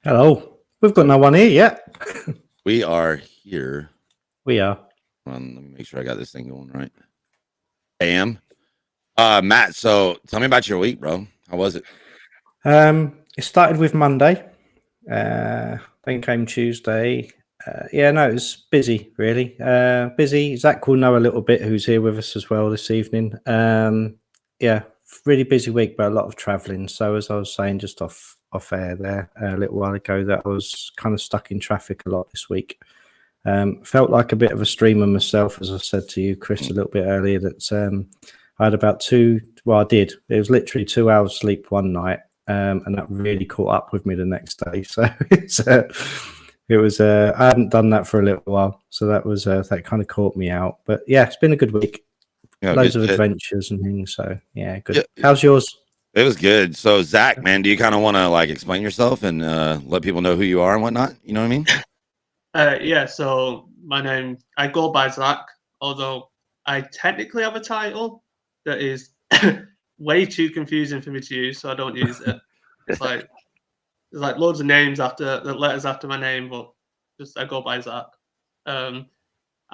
Hello. We've got no one here yet. We are here. We are. Hold on, let me make sure I got this thing going right. Matt, so tell me about your week, bro. How was it? It started with Monday. Then came Tuesday. No, it was busy, really. Busy. Zach will know a little bit, who's here with us as well this evening. Really busy week, but a lot of travelling. So as I was saying just off air there a little while ago, that I was kind of stuck in traffic a lot this week. Felt like a bit of a streamer myself, as I said to you, Chris, a little bit earlier, that I had about I did. It was literally 2 hours sleep one night, and that really caught up with me the next day. So I hadn't done that for a little while. So that kind of caught me out. But yeah, it's been a good week. Yeah, loads of adventures and things. So yeah, good. Yeah, how's yours? It was good. So Zach, man, do you kind of want to like explain yourself and let people know who you are and whatnot? You know what I mean? Yeah, so I go by Zach, although I technically have a title that is way too confusing for me to use, so I don't use it. It's like there's like loads of names letters after my name, but just I go by Zach.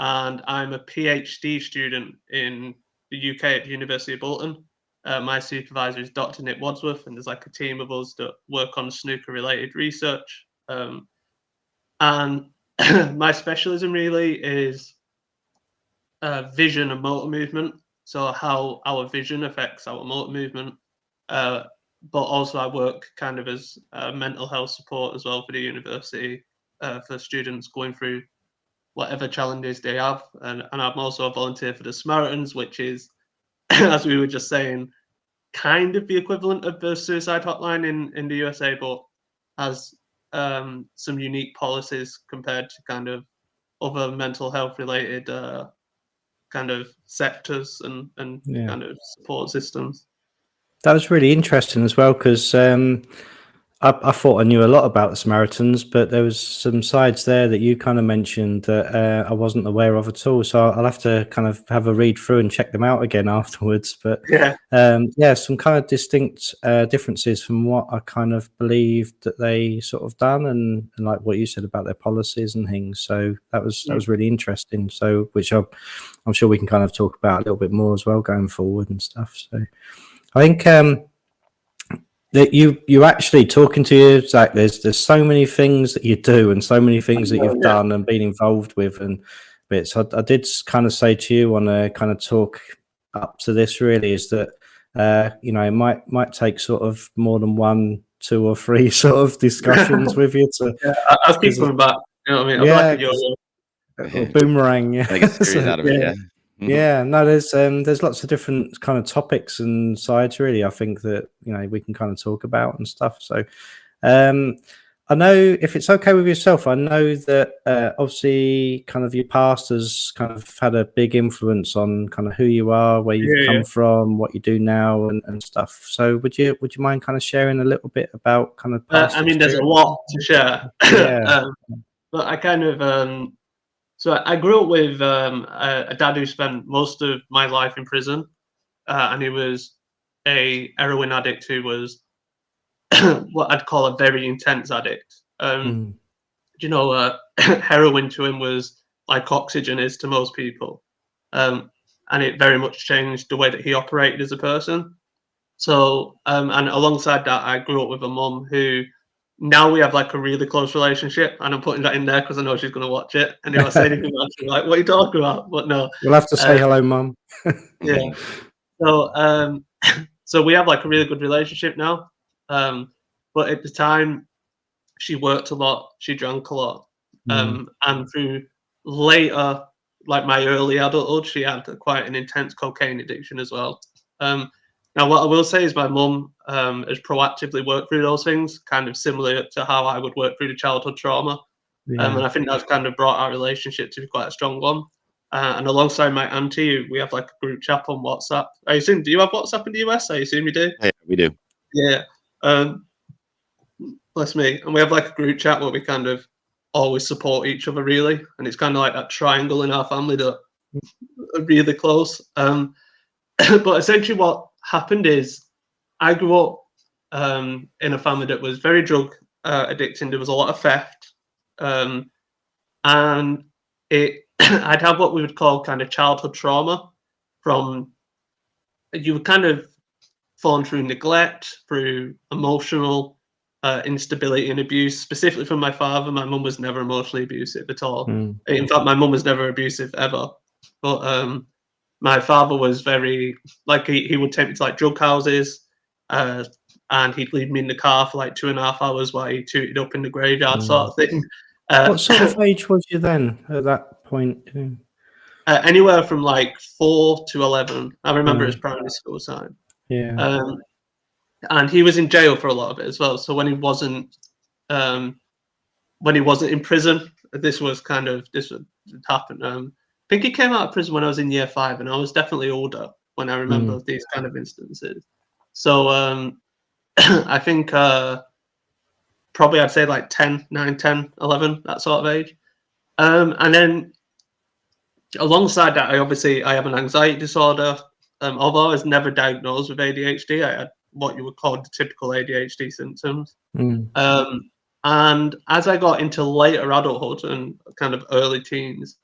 And I'm a PhD student in the UK at the University of Bolton. My supervisor is Dr. Nick Wadsworth, and there's like a team of us that work on snooker-related research. And my specialism really is vision and motor movement. So how our vision affects our motor movement. But also I work kind of as mental health support as well for the university for students going through whatever challenges they have. And I'm also a volunteer for the Samaritans, which is, as we were just saying, kind of the equivalent of the suicide hotline in the USA, but has some unique policies compared to kind of other mental health related kind of sectors and kind of support systems. That was really interesting as well, because I thought I knew a lot about the Samaritans, but there was some sides there that you kind of mentioned that I wasn't aware of at all. So I'll have to kind of have a read through and check them out again afterwards. But some kind of distinct differences from what I kind of believed that they sort of done, and like what you said about their policies and things. So that was really interesting. So which I'm sure we can kind of talk about a little bit more as well going forward and stuff. So I think that you actually talking to you, Zach, there's so many things that you do and so many things that you've done and been involved with and bits. I did kind of say to you on a kind of talk up to this really is that it might take sort of more than 1, 2 or 3 sort of discussions with you to I'll keep coming back. You know what I mean? Like a boomerang. I get series out of it, yeah. Yeah, no, there's lots of different kind of topics and sides really, I think, that we can kind of talk about and stuff. So I know, if it's okay with yourself, I know that obviously kind of your past has kind of had a big influence on kind of who you are, where you've come from, what you do now and stuff. So would you mind kind of sharing a little bit about kind of past there's a lot to share. But I kind of so I grew up with a dad who spent most of my life in prison, and he was a heroin addict who was what I'd call a very intense addict. Heroin to him was like oxygen is to most people, and it very much changed the way that he operated as a person. So, and alongside that, I grew up with a mum who. Now we have like a really close relationship, and I'm putting that in there because I know she's going to watch it. And if I say anything, she's like, "What are you talking about?" But no, you'll have to say hello, Mum. Yeah. So we have like a really good relationship now. But at the time, she worked a lot, she drank a lot, and through later, like my early adulthood, she had quite an intense cocaine addiction as well. Now, what I will say is my mum has proactively worked through those things, kind of similar to how I would work through the childhood trauma. And I think that's kind of brought our relationship to be quite a strong one. And alongside my auntie, we have like a group chat on WhatsApp. I assume, do you have WhatsApp in the US? I assume you do? Yeah, we do. Yeah. Bless me. And we have like a group chat where we kind of always support each other, really. And it's kind of like that triangle in our family that are really close. But essentially what happened is I grew up in a family that was very drug addicting. There was a lot of theft, and I'd have what we would call kind of childhood trauma from you were kind of fallen through neglect, through emotional instability and abuse, specifically from my father. My mum was never emotionally abusive at all. In fact, my mum was never abusive ever. But my father was very, like, he would take me to like drug houses, and he'd leave me in the car for like 2.5 hours while he tooted up in the graveyard, sort of thing. What sort of age was you then at that point? Anywhere from like 4 to 11. I remember his primary school time. Yeah. And he was in jail for a lot of it as well. So when he wasn't in prison, this would happen. I think he came out of prison when I was in year 5, and I was definitely older when I remember these kind of instances. So I think probably I'd say like 9, 10, 11, that sort of age. And then alongside that, I have an anxiety disorder. Although I was never diagnosed with ADHD, I had what you would call the typical ADHD symptoms. And as I got into later adulthood and kind of early teens,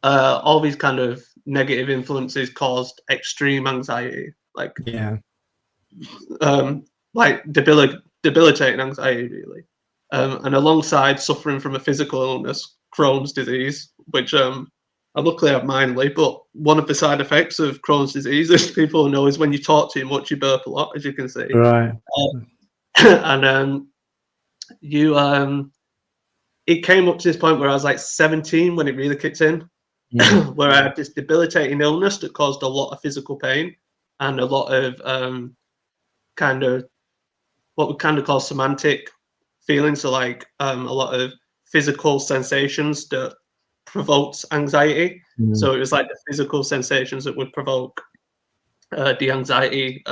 all these kind of negative influences caused extreme anxiety, like debilitating anxiety, really. And alongside suffering from a physical illness, Crohn's disease, which I luckily have mildly, but one of the side effects of Crohn's disease, as people know, is when you talk too much, you burp a lot, as you can see. Right. And it came up to this point where I was like 17 when it really kicked in, where I had this debilitating illness that caused a lot of physical pain and a lot of kind of what we kind of call somatic feelings, so like a lot of physical sensations that provoked anxiety. So it was like the physical sensations that would provoke the anxiety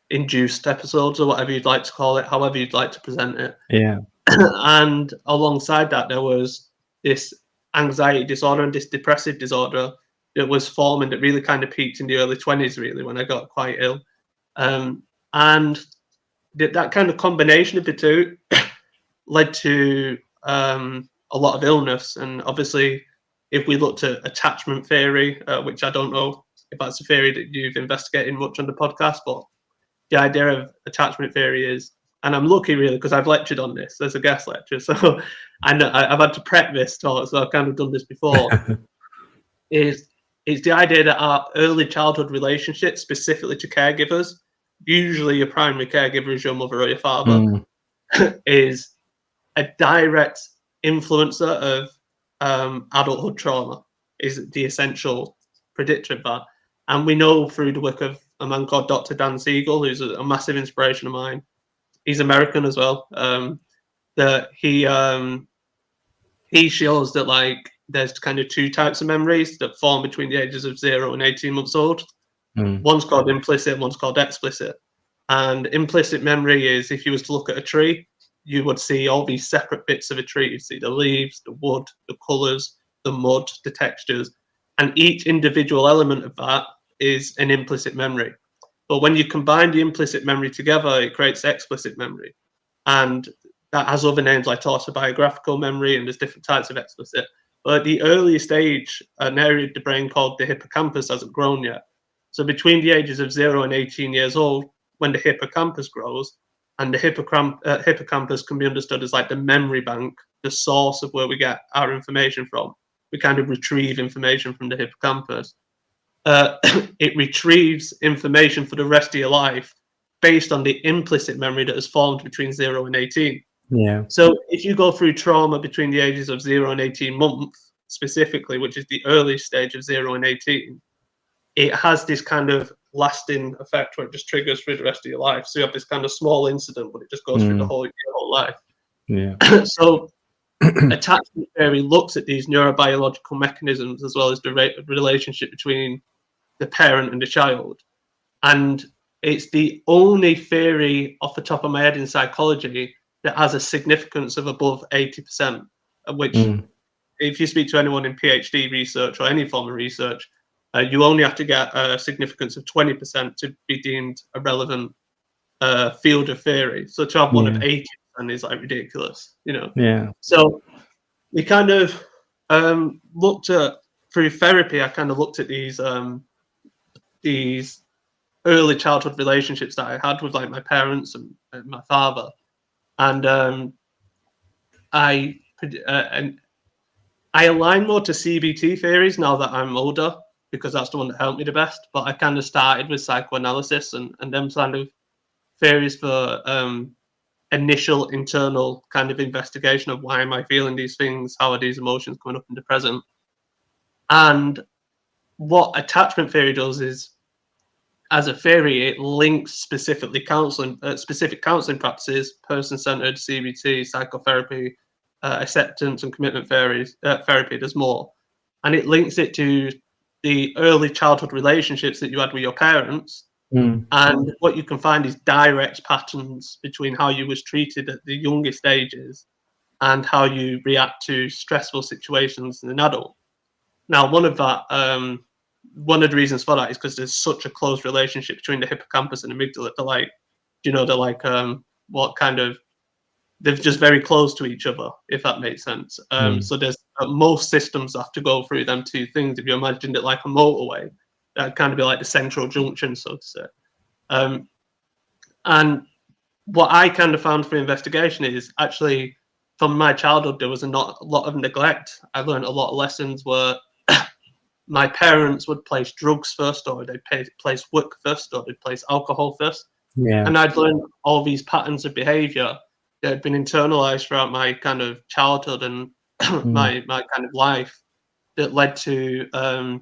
induced episodes, or whatever you'd like to call it, however you'd like to present it. Yeah. And alongside that, there was this anxiety disorder and this depressive disorder that was forming that really kind of peaked in the early 20s, really, when I got quite ill. And that kind of combination of the two led to a lot of illness. And obviously, if we looked at attachment theory, which I don't know if that's a theory that you've investigated much on the podcast, but the idea of attachment theory is, and I'm lucky really because I've lectured on this as a guest lecturer, so I know I've had to prep this talk, so I've kind of done this before. is the idea that our early childhood relationships, specifically to caregivers, usually your primary caregiver is your mother or your father, is a direct influencer of adulthood trauma, is the essential predictor of that. And we know through the work of a man called Dr. Dan Siegel, who's a massive inspiration of mine. He's American as well. That he shows that like there's kind of two types of memories that form between the ages of 0 and 18 months old. One's called implicit, one's called explicit. And implicit memory is if you was to look at a tree, you would see all these separate bits of a tree. You see the leaves, the wood, the colours, the mud, the textures, and each individual element of that is an implicit memory. But when you combine the implicit memory together, it creates explicit memory. And that has other names like autobiographical memory, and there's different types of explicit. But at the earliest age, an area of the brain called the hippocampus hasn't grown yet. So between the ages of 0 and 18 years old, when the hippocampus grows, and the hippocampus can be understood as like the memory bank, the source of where we get our information from. We kind of retrieve information from the hippocampus. It retrieves information for the rest of your life based on the implicit memory that has formed between 0 and 18. Yeah. So if you go through trauma between the ages of 0 and 18 months, specifically, which is the early stage of 0 and 18, it has this kind of lasting effect where it just triggers through the rest of your life. So you have this kind of small incident, but it just goes through your whole life. Yeah. So attachment theory looks at these neurobiological mechanisms as well as the relationship between the parent and the child. And it's the only theory off the top of my head in psychology that has a significance of above 80%, which if you speak to anyone in PhD research or any form of research, you only have to get a significance of 20% to be deemed a relevant field of theory. So to have one of 80% and is like ridiculous, you know. Yeah. So we kind of looked at, through therapy, I kind of looked at these early childhood relationships that I had with like my parents and my father, and I align more to CBT theories now that I'm older, because that's the one that helped me the best. But I kind of started with psychoanalysis and them kind of theories for initial internal kind of investigation of why am I feeling these things, how are these emotions coming up in the present. And what attachment theory does is, as a theory, it links specific counseling practices, person-centered, CBT, psychotherapy, acceptance and commitment therapy. There's more, and it links it to the early childhood relationships that you had with your parents. And what you can find is direct patterns between how you was treated at the youngest ages and how you react to stressful situations in an adult. Now, one of the reasons for that is because there's such a close relationship between the hippocampus and amygdala. They're just very close to each other, if that makes sense. So there's most systems have to go through them two things. If you imagined it like a motorway, that'd kind of be like the central junction, so to say. And what I kind of found through investigation is actually from my childhood, there was a lot of neglect. I learned a lot of lessons where my parents would place drugs first, or they'd place work first, or they'd place alcohol first. Yeah. And I'd learned all these patterns of behavior that had been internalized throughout my kind of childhood and my kind of life, that led to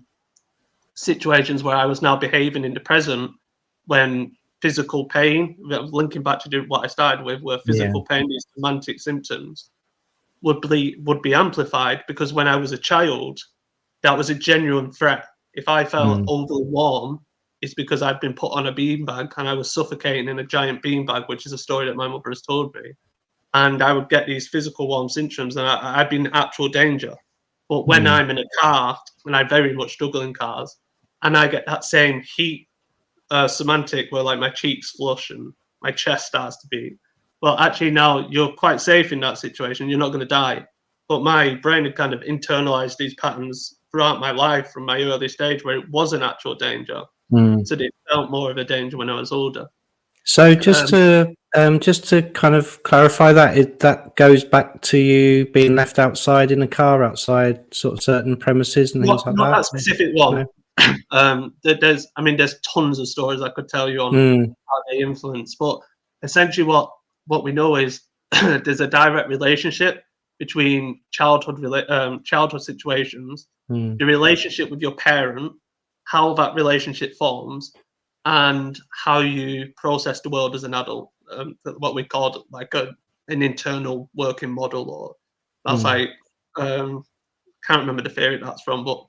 situations where I was now behaving in the present when physical pain, linking back to what I started with, where physical pain, these semantic symptoms would be amplified, because when I was a child, that was a genuine threat. If I felt overly warm, it's because I'd been put on a beanbag and I was suffocating in a giant beanbag, which is a story that my mother has told me. And I would get these physical warm symptoms, and I'd be in actual danger. But when I'm in a car, and I very much struggle in cars, and I get that same heat semantic where like my cheeks flush and my chest starts to beat, well, actually now you're quite safe in that situation. You're not going to die. But my brain had kind of internalized these patterns throughout my life from my early stage, where it was an actual danger. So it felt more of a danger when I was older. So just to kind of clarify that, that goes back to you being left outside in a car, outside sort of certain premises and things like that? Not that specific one. No. There's tons of stories I could tell you on how they influence, but essentially what we know is there's a direct relationship between childhood situations, the relationship with your parent, how that relationship forms, and how you process the world as an adult. What we called like an internal working model, or that's like can't remember the theory that's from, but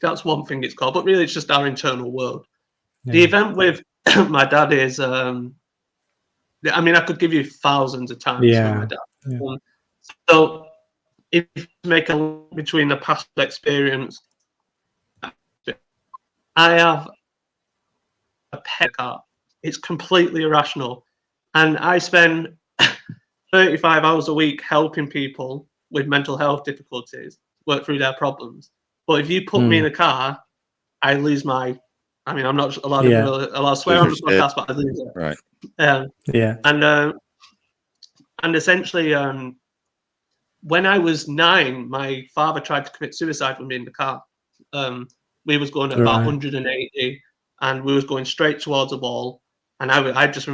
that's one thing it's called. But really, it's just our internal world. The event with my dad is, I could give you thousands of times with my dad. So if you make a link between the past experience, I have a pet cat. It's completely irrational, and I spend 35 hours a week helping people with mental health difficulties work through their problems. But if you put me in a car, I lose my. I'm not allowed to swear on the podcast, but I lose it. Right. And essentially, when I was 9, my father tried to commit suicide with me in the car. We was going at about 180, and we was going straight towards a wall. And I just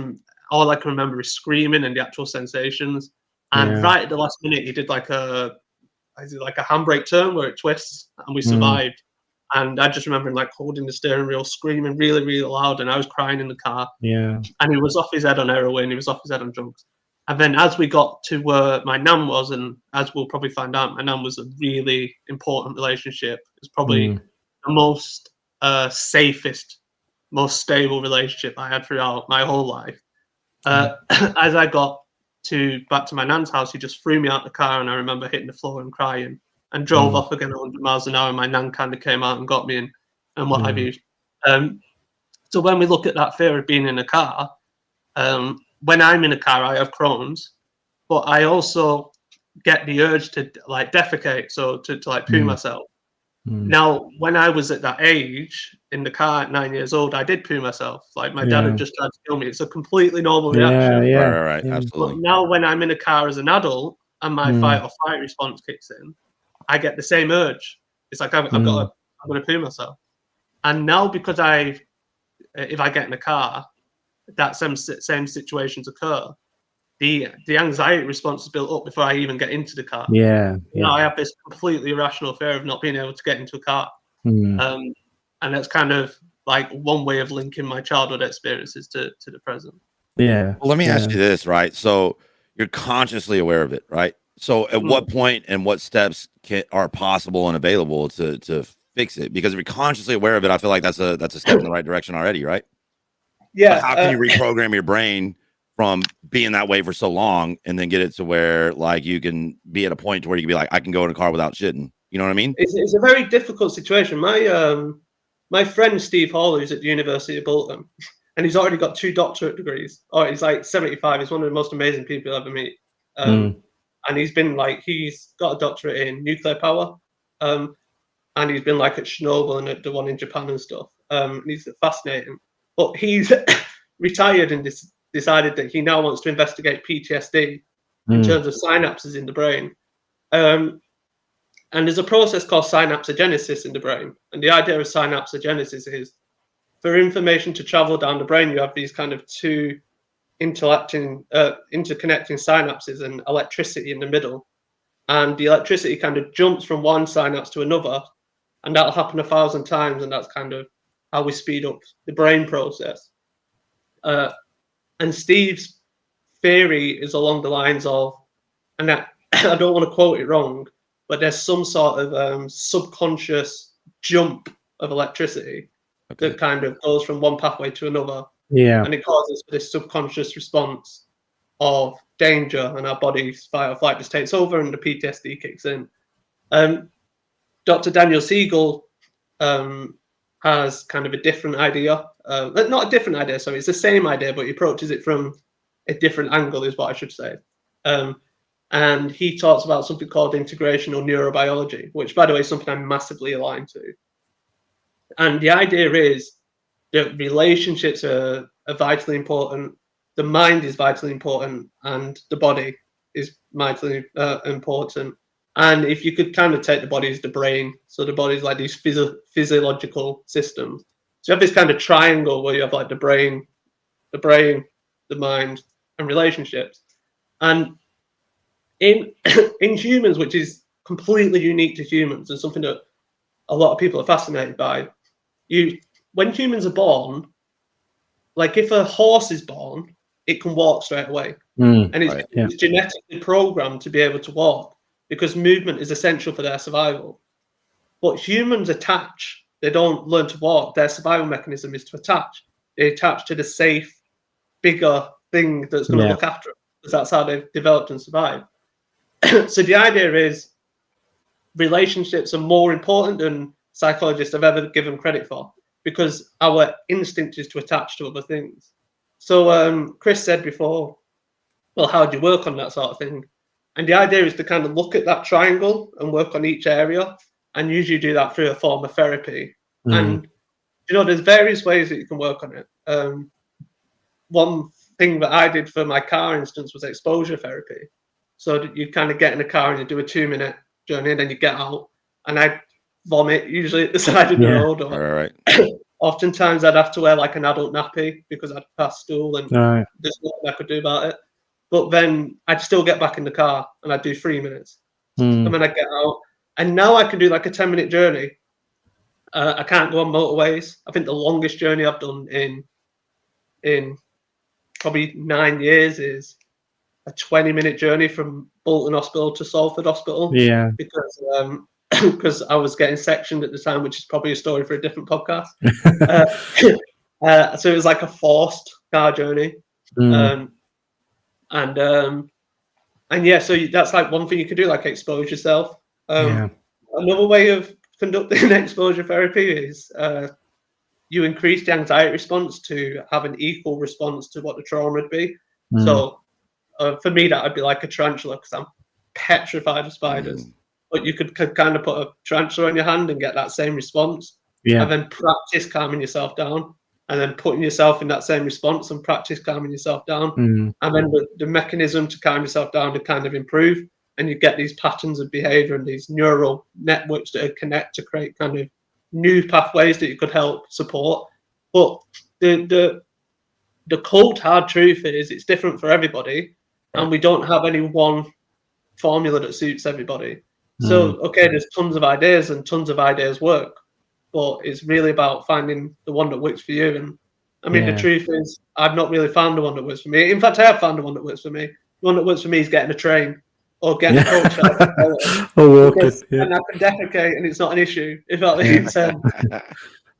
all I can remember is screaming and the actual sensations. And right at the last minute, he did like a handbrake turn where it twists, and we survived. And I just remember like holding the steering wheel, screaming really, really loud, and I was crying in the car. And he was off his head on heroin, he was off his head on drugs. And then as we got to where my nan was, and as we'll probably find out, my nan was a really important relationship. It's probably the most safest, most stable relationship I had throughout my whole life. As I got back to my nan's house, he just threw me out the car, and I remember hitting the floor and crying, and drove off again at 100 miles an hour. And my nan kind of came out and got me, and what have you. So when we look at that fear of being in a car, when I'm in a car, I have Crohn's, but I also get the urge to like defecate, so to like poo myself. Now, when I was at that age in the car at 9 years old, I did poo myself. Like my dad had just tried to kill me. It's a completely normal reaction. Right, yeah. absolutely. But now when I'm in a car as an adult and my fight or flight response kicks in, I get the same urge. It's like I'm gonna poo myself. And now because if I get in a car, that same situations occur. The anxiety response is built up before I even get into the car. Now I have this completely irrational fear of not being able to get into a car. And that's kind of like one way of linking my childhood experiences to the present. Well, let me ask you this, right? So you're consciously aware of it, right? So at what point and what steps are possible and available to fix it? Because if you're consciously aware of it, I feel like that's a step in the right direction already, right? Yeah. But how can you reprogram your brain from being that way for so long and then get it to where like you can be at a point to where you can be like, I can go in a car without shitting. You know what I mean? It's a very difficult situation. My friend Steve Hall, who's at the University of Bolton, and he's already got 2 doctorate degrees. Oh, he's like 75. He's one of the most amazing people you'll ever meet. And he's got a doctorate in nuclear power. And he's been like at Chernobyl and at the one in Japan and stuff. And he's fascinating. But he's retired and decided that he now wants to investigate PTSD in terms of synapses in the brain. And there's a process called synapsogenesis in the brain. And the idea of synapsogenesis is for information to travel down the brain, you have these kind of 2 interconnecting synapses and electricity in the middle. And the electricity kind of jumps from one synapse to another. And that'll happen 1,000 times. And that's kind of how we speed up the brain process. And Steve's theory is along the lines of, and I don't want to quote it wrong, but there's some sort of subconscious jump of electricity that kind of goes from one pathway to another. And it causes this subconscious response of danger, and our body's fight or flight just takes over and the PTSD kicks in. Dr. Daniel Siegel has kind of a different idea. Not a different idea, sorry, it's the same idea, but he approaches it from a different angle, is what I should say. And he talks about something called integrational neurobiology, which, by the way, is something I'm massively aligned to. And the idea is that relationships are vitally important, the mind is vitally important, and the body is vitally important. And if you could kind of take the body as the brain, so the body is like these physiological systems. So you have this kind of triangle where you have like the brain, the mind, and relationships. And in humans, which is completely unique to humans and something that a lot of people are fascinated by, when humans are born, like if a horse is born, it can walk straight away. And it's genetically programmed to be able to walk because movement is essential for their survival. But humans attach. They don't learn to walk. Their survival mechanism is to attach. They attach to the safe, bigger thing that's going to look after them, because that's how they've developed and survived. So the idea is relationships are more important than psychologists have ever given credit for, because our instinct is to attach to other things. So Chris said before, well, how do you work on that sort of thing? And the idea is to kind of look at that triangle and work on each area, and usually do that through a form of therapy. And, you know, there's various ways that you can work on it. One thing that I did for my car instance was exposure therapy. So that you kind of get in a car and you do a 2-minute journey, and then you get out, and I vomit usually at the side of the road. Or oftentimes I'd have to wear like an adult nappy because I'd pass stool, and there's nothing I could do about it. But then I'd still get back in the car and I'd do 3 minutes. And then I'd get out. And now I can do like a 10-minute journey. I can't go on motorways. I think the longest journey I've done in probably 9 years is a 20-minute journey from Bolton Hospital to Salford Hospital. Because I was getting sectioned at the time, which is probably a story for a different podcast. So it was like a forced car journey. And yeah, so that's like one thing you could do, like expose yourself. Another way of conducting exposure therapy is you increase the anxiety response to have an equal response to what the trauma would be. So for me, that would be like a tarantula because I'm petrified of spiders. But you could kind of put a tarantula on your hand and get that same response, Yeah. and then practice calming yourself down, and then putting yourself in that same response and practice calming yourself down, and then the mechanism to calm yourself down to kind of improve, and you get these patterns of behavior and these neural networks that connect to create kind of new pathways that you could help support. But the cold hard truth is it's different for everybody, and we don't have any one formula that suits everybody. So okay, there's tons of ideas and tons of ideas work, but it's really about finding the one that works for you. And I mean, the truth is, I've not really found the one that works for me. In fact, I have found the one that works for me. The one that works for me is getting a train or getting a coach and I can defecate, and it's not an issue. If that makes sense.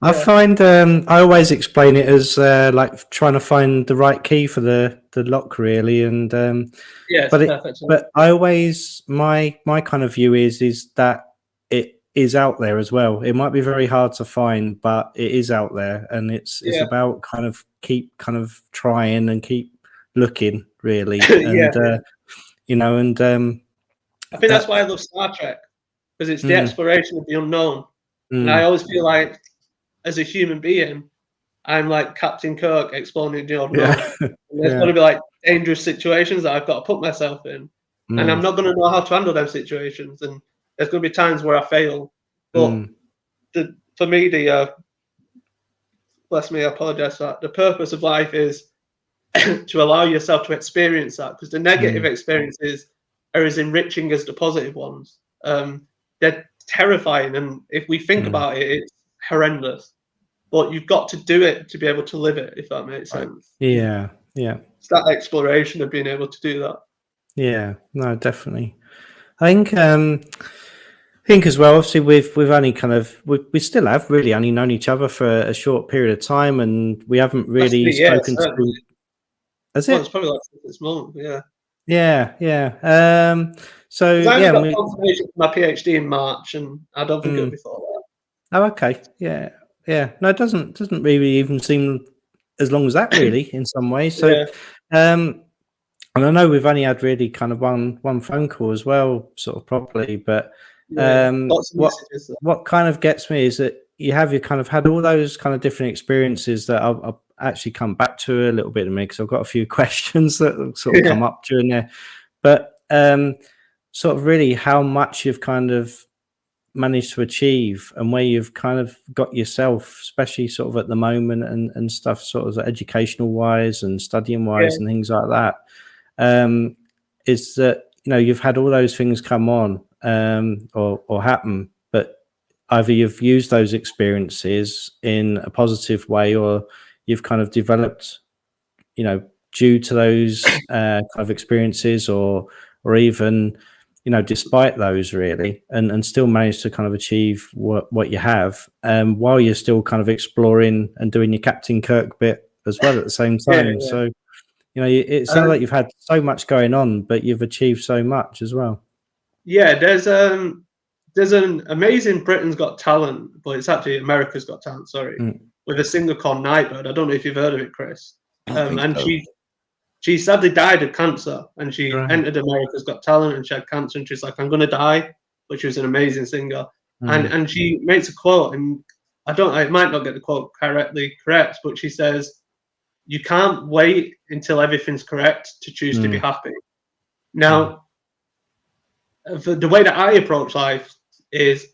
I find I always explain it as like trying to find the right key for the lock, really, and but I always my kind of view is that it is out there as well. It might be very hard to find, but it is out there, and it's about kind of keep trying and keep looking, really, and you know, and I think that's why I love Star Trek, because it's the exploration of the unknown, and I always feel like, as a human being, I'm like Captain Kirk exploring the unknown. There's going to be like dangerous situations that I've got to put myself in, and I'm not going to know how to handle those situations, and there's going to be times where I fail. But for me, bless me, I apologize for that. The purpose of life is to allow yourself to experience that, because the negative experiences are as enriching as the positive ones. They're terrifying, and if we think about it, it's horrendous. But you've got to do it to be able to live it, if that makes sense. Yeah. It's that exploration of being able to do that. Yeah, no, definitely. I think as well, obviously we've only kind of we still have really only known each other for a short period of time, and we haven't really spoken to. That's it. It's probably like 6 months. So I got confirmation for my PhD in March, and I don't think it'll be before that. Oh, okay. Yeah. No, it doesn't really even seem as long as that, really, in some ways. So, and I know we've only had really kind of one phone call as well, sort of properly. But what kind of gets me is that you kind of had all those kind of different experiences that I'll actually come back to a little bit in a minute, because I've got a few questions that sort of come up during there. But sort of really how much you've kind of managed to achieve, and where you've kind of got yourself, especially sort of at the moment, and stuff sort of educational wise and studying wise and things like that, is that, you know, you've had all those things come on or happen, but either you've used those experiences in a positive way, or you've kind of developed, you know, due to those kind of experiences, or even, you know, despite those, really, and still manage to kind of achieve what you have, while you're still kind of exploring and doing your Captain Kirk bit as well at the same time. So, you know, it sounds like you've had so much going on, but you've achieved so much as well. Yeah, there's an amazing Britain's Got Talent, but it's actually America's Got Talent, sorry, with a singer called Nightbird. I don't know if you've heard of it, Chris. And so. She sadly died of cancer, and she entered America's Got Talent, and she had cancer, and she's like, I'm going to die, but she was an amazing singer. And she makes a quote, and I might not get the quote correct, but she says, you can't wait until everything's correct to choose to be happy. Now, the way that I approach life is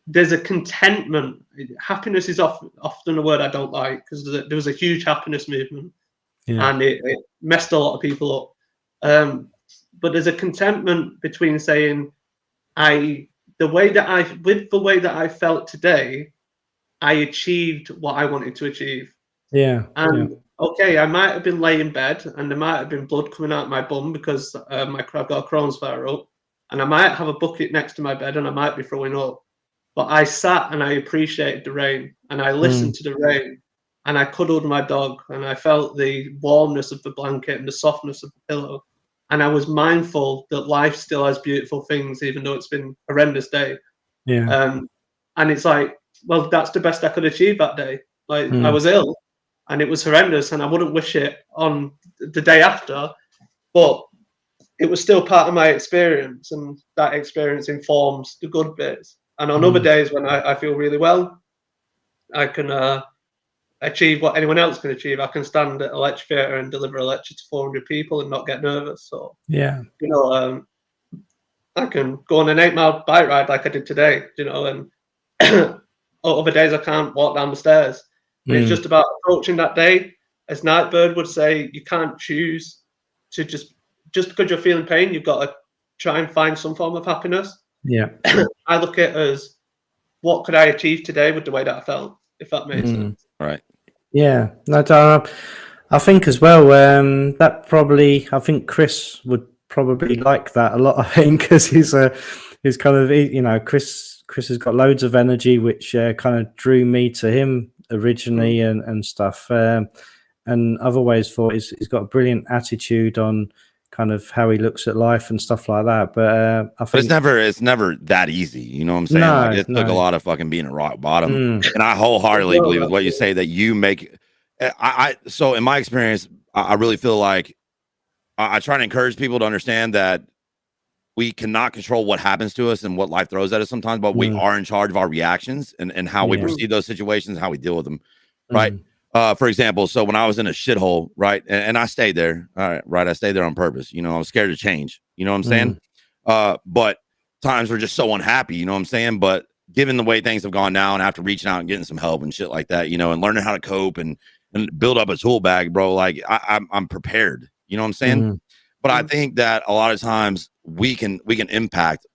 there's a contentment. Happiness is often a word I don't like, because there was a huge happiness movement. And it messed a lot of people up. But there's a contentment between saying, with the way that I felt today, I achieved what I wanted to achieve. Okay, I might have been laying in bed, and there might have been blood coming out my bum because I've got a Crohn's flare up, and I might have a bucket next to my bed, and I might be throwing up. But I sat and I appreciated the rain, and I listened to the rain. And I cuddled my dog, and I felt the warmness of the blanket and the softness of the pillow. And I was mindful that life still has beautiful things, even though it's been a horrendous day. And it's like, well, that's the best I could achieve that day. Like, I was ill, and it was horrendous, and I wouldn't wish it on the day after, but it was still part of my experience, and that experience informs the good bits. And on other days when I feel really well, I can achieve what anyone else can achieve. I can stand at a lecture theatre and deliver a lecture to 400 people and not get nervous. So, yeah, you know, I can go on an 8-mile bike ride like I did today, you know, and other days I can't walk down the stairs. And it's just about approaching that day. As Nightbird would say, you can't choose to just because you're feeling pain, you've got to try and find some form of happiness. yeah. I look at it as, what could I achieve today with the way that I felt, if that makes sense. Right. Yeah, no, I think as well. That probably, I think Chris would probably like that a lot. I think because he's kind of, you know, Chris has got loads of energy, which kind of drew me to him originally and stuff. And I've always thought he's got a brilliant attitude on kind of how he looks at life and stuff like that. But I think it's never that easy. You know what I'm saying? No, like it took a lot of fucking being at rock bottom. And I wholeheartedly believe with what you say that you make. So in my experience, I really feel like I try to encourage people to understand that we cannot control what happens to us and what life throws at us sometimes, but we are in charge of our reactions and how we perceive those situations, how we deal with them. Right. For example, so when I was in a shithole, right, and I stayed there, I stayed there on purpose. You know, I was scared to change. You know what I'm saying? But times were just so unhappy. You know what I'm saying? But given the way things have gone now, and after reaching out and getting some help and shit like that, you know, and learning how to cope and build up a tool bag, bro, like I'm prepared. You know what I'm saying? But I think that a lot of times we can impact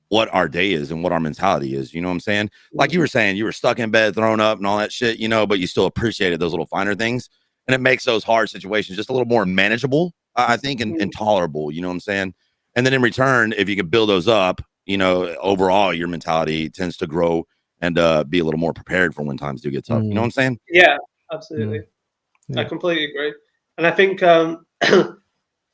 what our day is and what our mentality is. You know what I'm saying? Like you were saying, you were stuck in bed, thrown up and all that shit, you know, but you still appreciated those little finer things. And it makes those hard situations just a little more manageable, I think, and tolerable. You know what I'm saying? And then in return, if you can build those up, you know, overall, your mentality tends to grow and be a little more prepared for when times do get tough. You know what I'm saying? Yeah, absolutely. I completely agree. And I think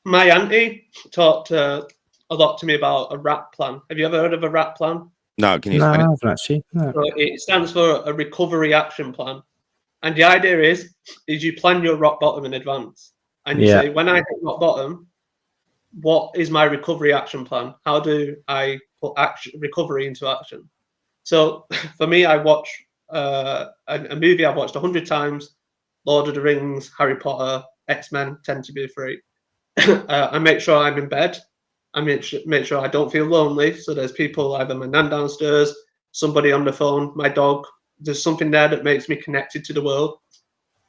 my auntie talked a lot to me about a RAP plan. Have you ever heard of a RAP plan? No, can you No, I explain it? haven't actually. No. So it stands for a recovery action plan. And the idea is you plan your rock bottom in advance. And you say, when I hit rock bottom, what is my recovery action plan? How do I put recovery into action? So for me, I watch a movie I've watched 100 times, Lord of the Rings, Harry Potter, X-Men tend to be free. I make sure I'm in bed. I make sure I don't feel lonely. So there's people, either my nan downstairs, somebody on the phone, my dog. There's something there that makes me connected to the world.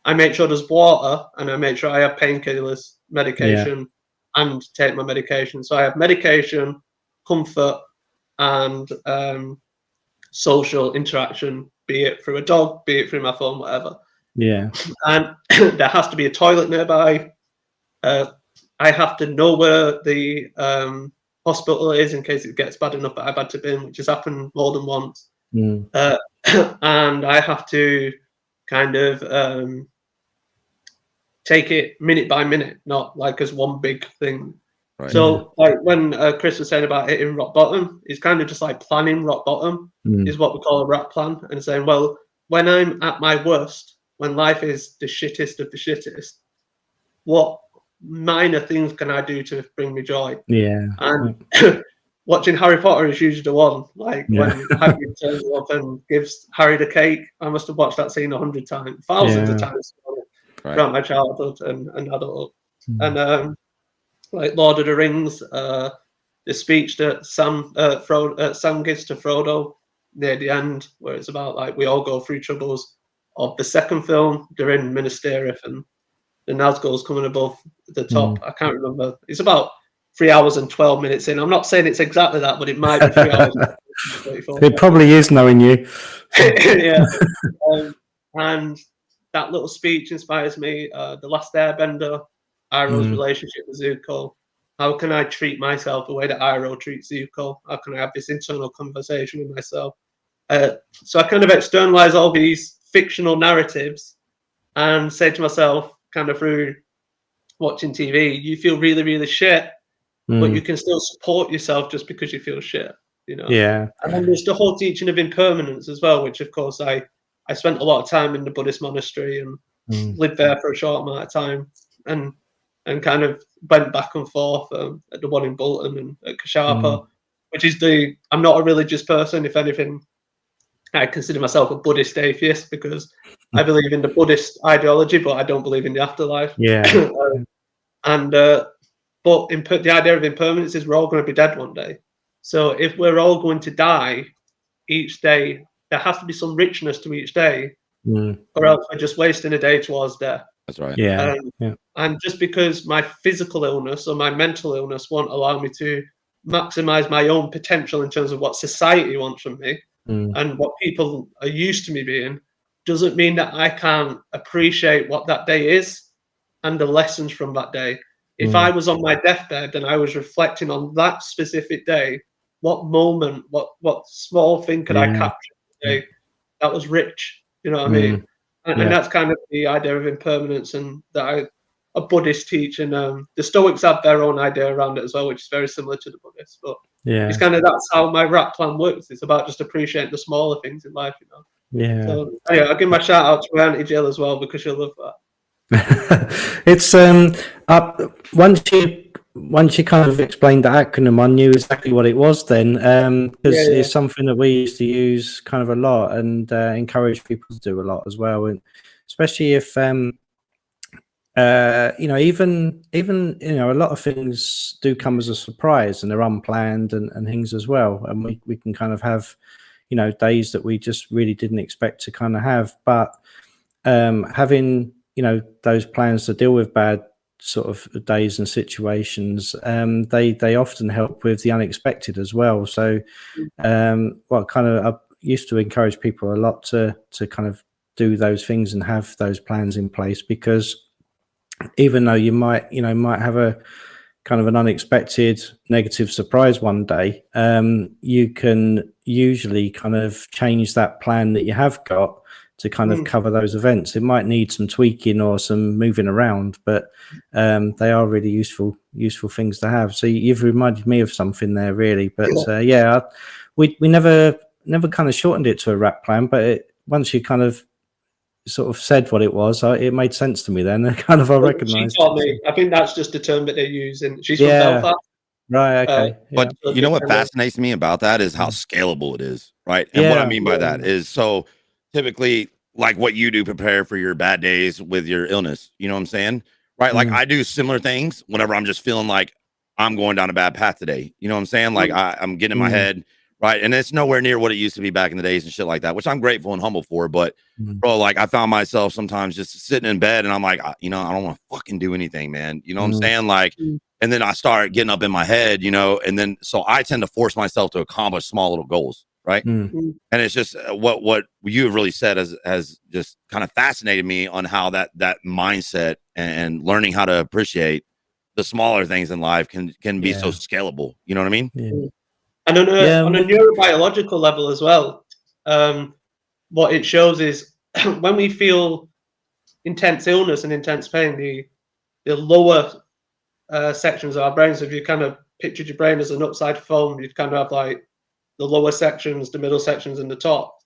I make sure there's water, and I make sure I have painkillers, medication, and take my medication. So I have medication, comfort, and social interaction, be it through a dog, be it through my phone, whatever. Yeah. And there has to be a toilet nearby. I have to know where the hospital is in case it gets bad enough that I've had to bin, which has happened more than once. And I have to kind of take it minute by minute, not like as one big thing. Right. So like when Chris was saying about hitting rock bottom, it's kind of just like planning rock bottom is what we call a RAP plan, and saying, well, when I'm at my worst, when life is the shittest of the shittest, what minor things can I do to bring me joy? Yeah. And watching Harry Potter is usually the one. Like when Harry turns up and gives Harry the cake, I must have watched that scene 100 times, thousands of times throughout my childhood and adulthood. And like Lord of the Rings, the speech that Sam gives to Frodo near the end, where it's about like we all go through troubles. Of the second film, they're in Minas Tirith and the Nazgul's coming above the top. I can't remember. It's about 3 hours and 12 minutes in. I'm not saying it's exactly that, but it might be 3 hours. It probably is, knowing you. Yeah. And that little speech inspires me. The Last Airbender, Iroh's relationship with Zuko. How can I treat myself the way that Iroh treats Zuko? How can I have this internal conversation with myself? So I kind of externalize all these fictional narratives and say to myself, kind of through watching TV, you feel really, really shit, but you can still support yourself just because you feel shit, you know? Yeah. And then there's the whole teaching of impermanence as well, which of course I spent a lot of time in the Buddhist monastery, and lived there for a short amount of time, and kind of went back and forth at the one in Bolton and at Kashapa, which is I'm not a religious person. If anything, I consider myself a Buddhist atheist because I believe in the Buddhist ideology, but I don't believe in the afterlife. Yeah. But the idea of impermanence is we're all going to be dead one day. So if we're all going to die each day, there has to be some richness to each day, or else we're just wasting a day towards death. That's right. Yeah. And just because my physical illness or my mental illness won't allow me to maximize my own potential in terms of what society wants from me and what people are used to me being, doesn't mean that I can't appreciate what that day is and the lessons from that day. If I was on my deathbed and I was reflecting on that specific day, what moment, what small thing could I capture today that was rich? You know what I mean? And that's kind of the idea of impermanence, and that a Buddhist teach, and the Stoics have their own idea around it as well, which is very similar to the Buddhists. But it's kind of, that's how my rap plan works. It's about just appreciating the smaller things in life, you know. Yeah. So yeah, I'll give my shout out to my Auntie Jill as well, because she'll love that. It's once you kind of explained the acronym, I knew exactly what it was then, because it's something that we used to use kind of a lot, and encourage people to do a lot as well, and especially if even a lot of things do come as a surprise and they're unplanned and things as well, and we can kind of have days that we just really didn't expect to kind of have, but having those plans to deal with bad sort of days and situations, they often help with the unexpected as well. So I used to encourage people a lot to kind of do those things and have those plans in place, because even though you might have a kind of an unexpected negative surprise one day, you can usually kind of change that plan that you have got to kind of cover those events. It might need some tweaking or some moving around, but they are really useful things to have. So you've reminded me of something there, really. But we never kind of shortened it to a rap plan, but once you kind of sort of said what it was, it made sense to me then. I recognised. She told me. I think that's just a term that they use, and she's from Belfast. Right. Okay. But you know what fascinates me about that is how scalable it is, right? And what I mean by that is, so typically, like what you do, prepare for your bad days with your illness. You know what I'm saying? Right? Like I do similar things whenever I'm just feeling like I'm going down a bad path today. You know what I'm saying? Like I'm getting in my head, right? And it's nowhere near what it used to be back in the days and shit like that, which I'm grateful and humble for. But bro, like I found myself sometimes just sitting in bed and I'm like, I don't want to fucking do anything, man. You know what I'm saying? Like, and then I start getting up in my head, and then so I tend to force myself to accomplish small little goals. Right. And it's just what you've really said has just kind of fascinated me on how that mindset and learning how to appreciate the smaller things in life can be so scalable. You know what I mean? Yeah. And on a neurobiological level as well, what it shows is when we feel intense illness and intense pain, the lower sections of our brains, if you kind of pictured your brain as an upside foam, you'd kind of have like the lower sections, the middle sections, and the top.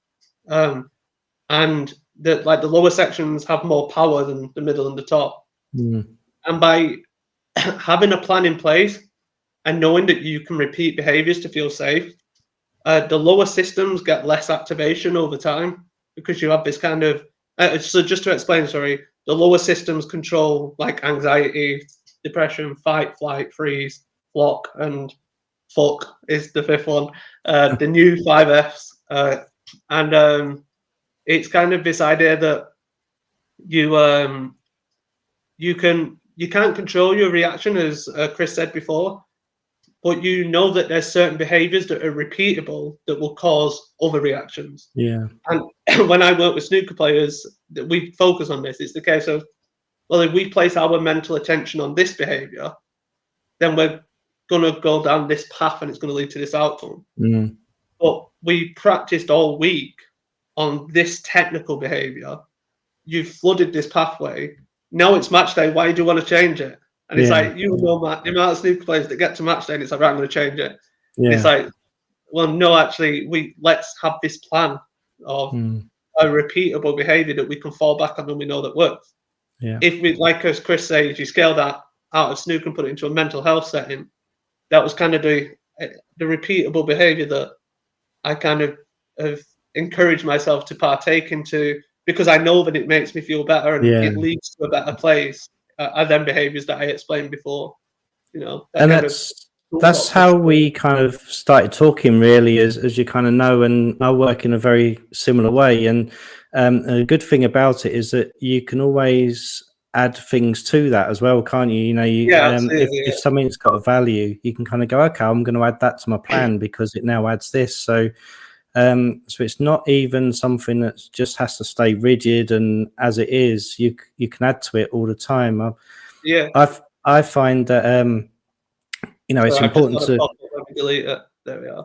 And the lower sections have more power than the middle and the top. And by having a plan in place and knowing that you can repeat behaviors to feel safe, the lower systems get less activation over time, because you have this kind of so just to explain, the lower systems control like anxiety, depression, fight, flight, freeze, flock, and fuck is the fifth one. The new 5 Fs, and it's kind of this idea that you can't control your reaction, as Chris said before, but you know that there's certain behaviors that are repeatable that will cause other reactions. Yeah. And when I work with snooker players, we focus on this. It's the case of, well, if we place our mental attention on this behavior, then we're going to go down this path and it's going to lead to this outcome. But we practiced all week on this technical behavior. You've flooded this pathway. Now it's match day. Why do you want to change it? And it's like, Matt, the amount of snooker players that get to match day and it's like, right, I'm going to change it. It's like, well, no, actually, let's have this plan of a repeatable behavior that we can fall back on and we know that works. Yeah. If we, like as Chris says, if you scale that out of snooker and put it into a mental health setting, that was kind of the repeatable behavior that I kind of have encouraged myself to partake into, because I know that it makes me feel better and Yeah. it leads to a better place. Are them behaviors that I explained before, you know, And that's how we kind of started talking, really, as you kind of know, and I work in a very similar way. And a good thing about it is that you can always add things to that as well, can't you? You know, if something's got a value, you can kind of go, okay, I'm going to add that to my plan because it now adds this. So it's not even something that just has to stay rigid and as it is. You can add to it all the time. I find that you know, it's important to delete it. There we are.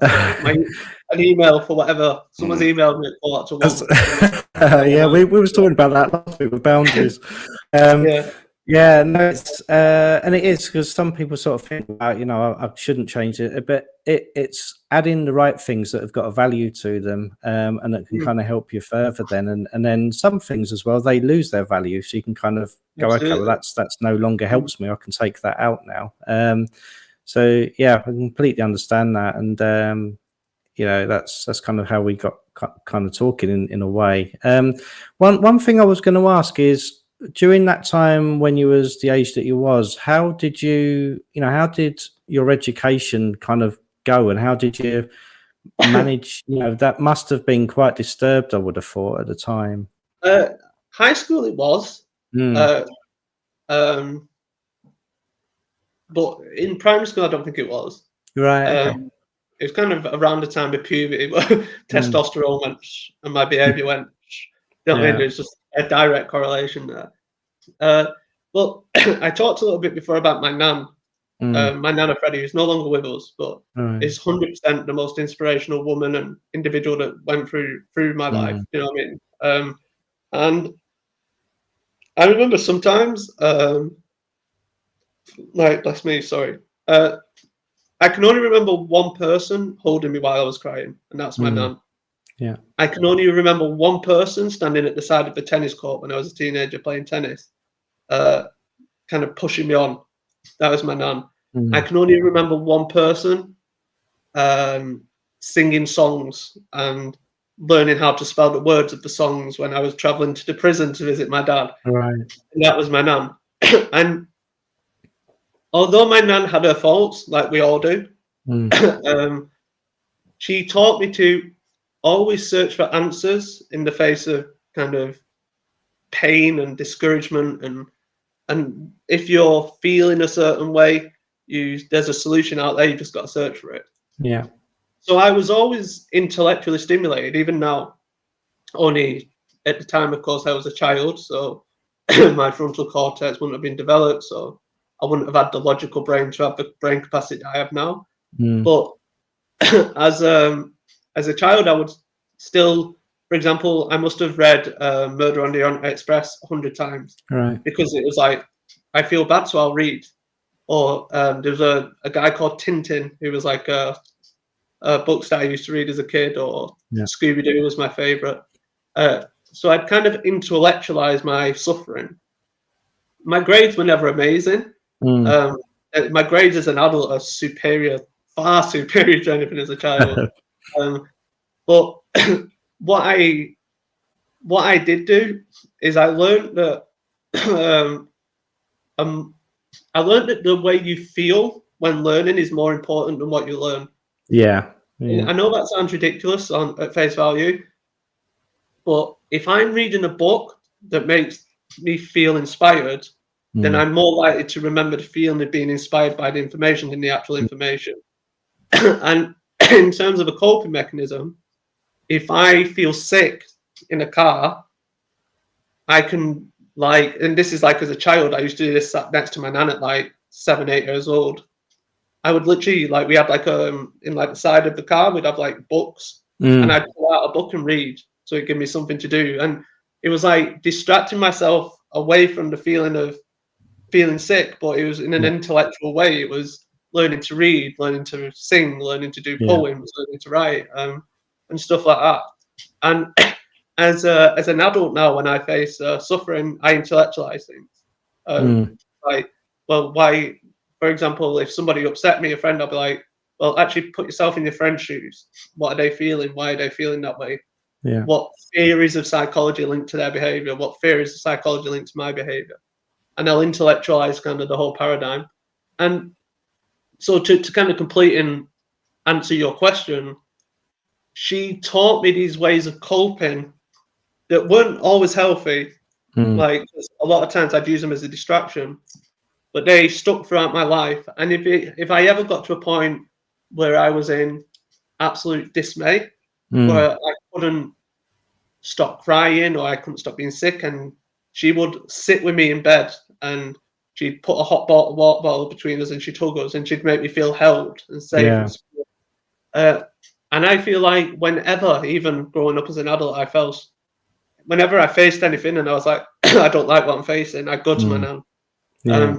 An email for whatever someone's emailed me for that to one. Yeah, we was talking about that last week with boundaries. Yeah, no, it's and it is, because some people sort of think about, you know, I shouldn't change it, but it's adding the right things that have got a value to them, and that can kind of help you further then, and then some things as well, they lose their value, so you can kind of go, okay, well that's no longer helps me, I can take that out now. So yeah, I completely understand that, and you know, that's kind of how we got kind of talking in a way. One thing I was going to ask is, during that time when you was the age that you was, how did how did your education kind of go, and how did you manage? You know, that must have been quite disturbed, I would have thought, at the time. High school it was. But in primary school, I don't think it was. Right. Okay. It was kind of around the time of puberty, testosterone went and my behaviour went. You know what I mean? There's just a direct correlation there. Well, I talked a little bit before about my nan. My Nana Freddie, who's no longer with us, but is 100% the most inspirational woman and individual that went through my life. You know what I mean? And I remember sometimes, like, bless me, sorry. I can only remember one person holding me while I was crying, and that's my nan. Yeah. I can only remember one person standing at the side of the tennis court when I was a teenager playing tennis, kind of pushing me on. That was my nan. I can only remember one person singing songs and learning how to spell the words of the songs when I was traveling to the prison to visit my dad. Right. And that was my nan. And although my nan had her faults, like we all do, she taught me to always search for answers in the face of kind of pain and discouragement, and if you're feeling a certain way, there's a solution out there, you just got to search for it. Yeah. So I was always intellectually stimulated, even now. Only at the time, of course, I was a child, so my frontal cortex wouldn't have been developed, so I wouldn't have had the logical brain to have the brain capacity I have now. But as a child, I would still, for example, I must have read Murder on the Orient Express 100 times. Right. Because it was like, I feel bad, so I'll read. Or there's a guy called Tintin, who was like books that I used to read as a kid, or Scooby-Doo was my favorite. So I'd kind of intellectualize my suffering. My grades were never amazing. My grades as an adult are superior, far superior to anything as a child. But what I did do is I learned that the way you feel when learning is more important than what you learn. Yeah. I know that sounds ridiculous at face value, but if I'm reading a book that makes me feel inspired, then I'm more likely to remember the feeling of being inspired by the information than the actual information. And in terms of a coping mechanism, if I feel sick in a car, I can, like, and this is like as a child, I used to do this sat next to my nan at like 7, 8 years old. I would literally, like, we had like in like the side of the car, we'd have like books, and I'd pull out a book and read, so it'd give me something to do. And it was like distracting myself away from the feeling of feeling sick, but it was in an intellectual way. It was learning to read, learning to sing, learning to do poems, learning to write, and stuff like that. And as an adult now, when I face suffering, I intellectualize things. Like, well, why? For example, if somebody upset me, a friend, I'll be like, well, actually, put yourself in your friend's shoes. What are they feeling? Why are they feeling that way? Yeah. What theories of psychology linked to their behavior? What theories of psychology linked to my behavior? And I'll intellectualize kind of the whole paradigm. And so to kind of complete and answer your question, she taught me these ways of coping that weren't always healthy. Like, a lot of times I'd use them as a distraction, but they stuck throughout my life. And if I ever got to a point where I was in absolute dismay, where I couldn't stop crying or I couldn't stop being sick, and she would sit with me in bed and she'd put a hot water bottle between us and she'd hug us and she'd make me feel held and safe. Yeah. And I feel like whenever, even growing up as an adult, whenever I faced anything and I was like, I don't like what I'm facing, I go to my nan. Yeah.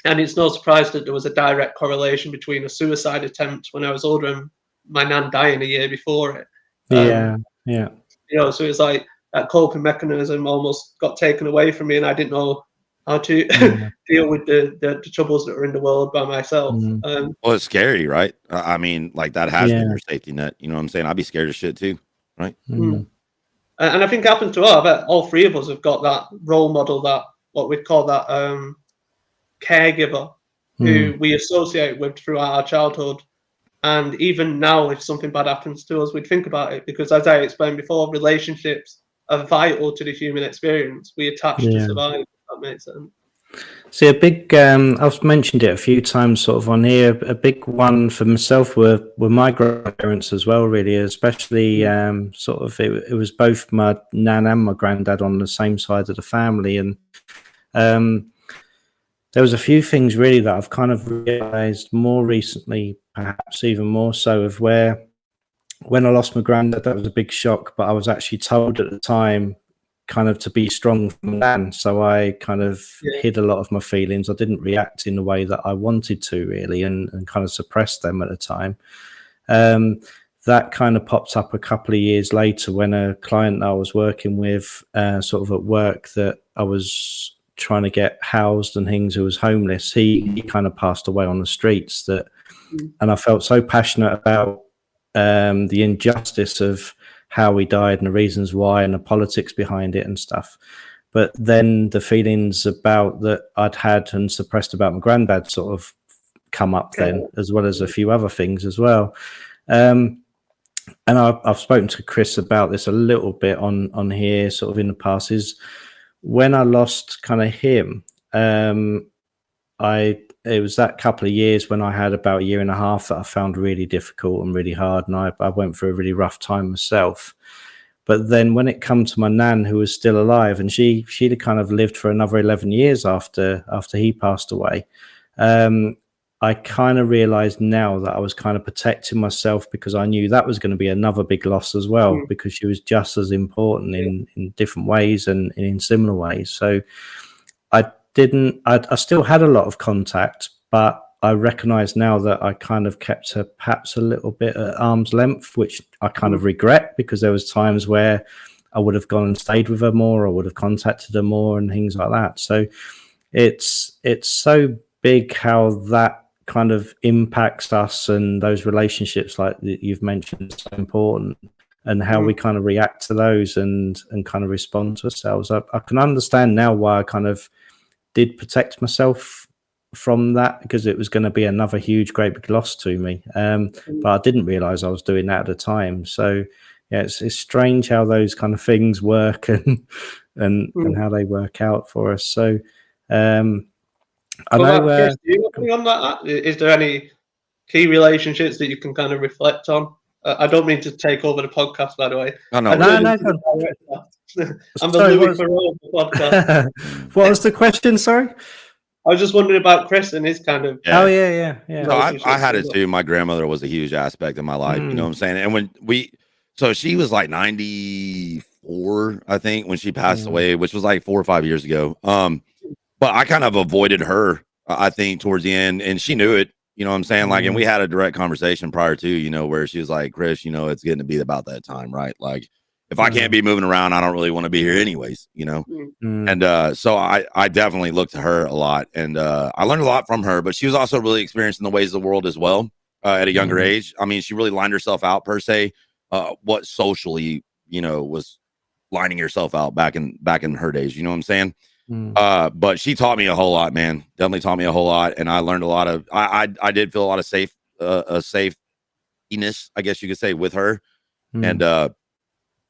And it's no surprise that there was a direct correlation between a suicide attempt when I was older and my nan dying a year before it. Yeah. You know, so it's like that coping mechanism almost got taken away from me, and I didn't know how to deal with the troubles that are in the world by myself. Well, it's scary, right? I mean, like, that has been your safety net. You know what I'm saying? I'd be scared of shit too, right? And I think it happens to all. I bet all three of us have got that role model, that what we'd call that caregiver, who we associate with throughout our childhood. And even now, if something bad happens to us, we'd think about it, because, as I explained before, relationships are vital to the human experience. We attach to survive, if that makes sense. See, a big, I've mentioned it a few times sort of on here, a big one for myself were my grandparents as well, really, especially sort of, it was both my nan and my granddad on the same side of the family. And there was a few things really that I've kind of realized more recently, perhaps even more so, of where when I lost my granddad, that was a big shock, but I was actually told at the time kind of to be strong for my nan. So I kind of hid a lot of my feelings. I didn't react in the way that I wanted to, really, and kind of suppressed them at the time. That kind of popped up a couple of years later when a client that I was working with sort of at work, that I was trying to get housed and things, who was homeless, he kind of passed away on the streets. That and I felt so passionate about the injustice of how he died and the reasons why and the politics behind it and stuff. But then the feelings about that I'd had and suppressed about my granddad sort of come up then, as well as a few other things as well. And I've spoken to Chris about this a little bit on here sort of in the past, is when I lost kind of him, it was that couple of years when I had about a year and a half that I found really difficult and really hard, and I went through a really rough time myself. But then when it come to my nan, who was still alive, and she'd have kind of lived for another 11 years after he passed away, I kind of realized now that I was kind of protecting myself, because I knew that was going to be another big loss as well, because she was just as important in different ways and in similar ways. So I still had a lot of contact, but I recognize now that I kind of kept her perhaps a little bit at arm's length, which I kind of regret, because there was times where I would have gone and stayed with her more, or would have contacted her more and things like that. So it's so big how that kind of impacts us, and those relationships like you've mentioned are so important, and how we kind of react to those and kind of respond to ourselves. I can understand now why I kind of did protect myself from that, because it was going to be another huge, great big loss to me. But I didn't realize I was doing that at the time. So yeah, it's strange how those kind of things work and how they work out for us. So I know. Chris, do you have on that? Is there any key relationships that you can kind of reflect on? I don't mean to take over the podcast, by the way. No. I'm the Louis Farrell of the podcast. What was the question? Sorry. I was just wondering about Chris and his kind of. Oh yeah. So I had it too. My grandmother was a huge aspect of my life. You know what I'm saying? And when so she was like 94, I think, when she passed away, which was like 4 or 5 years ago. But I kind of avoided her, I think, towards the end, and she knew it. You know what I'm saying? Like, and we had a direct conversation prior to, where she was like, Chris, it's getting to be about that time, right? Like, if I can't be moving around, I don't really want to be here anyways, you know? And so I definitely looked to her a lot, and I learned a lot from her, but she was also really experienced in the ways of the world as well at a younger age. I mean, she really lined herself out per se, what socially, you know, was lining herself out back in her days, you know what I'm saying? But she taught me a whole lot, man. Definitely taught me a whole lot, and I learned a lot of. I did feel a lot of safeness, I guess you could say, with her, and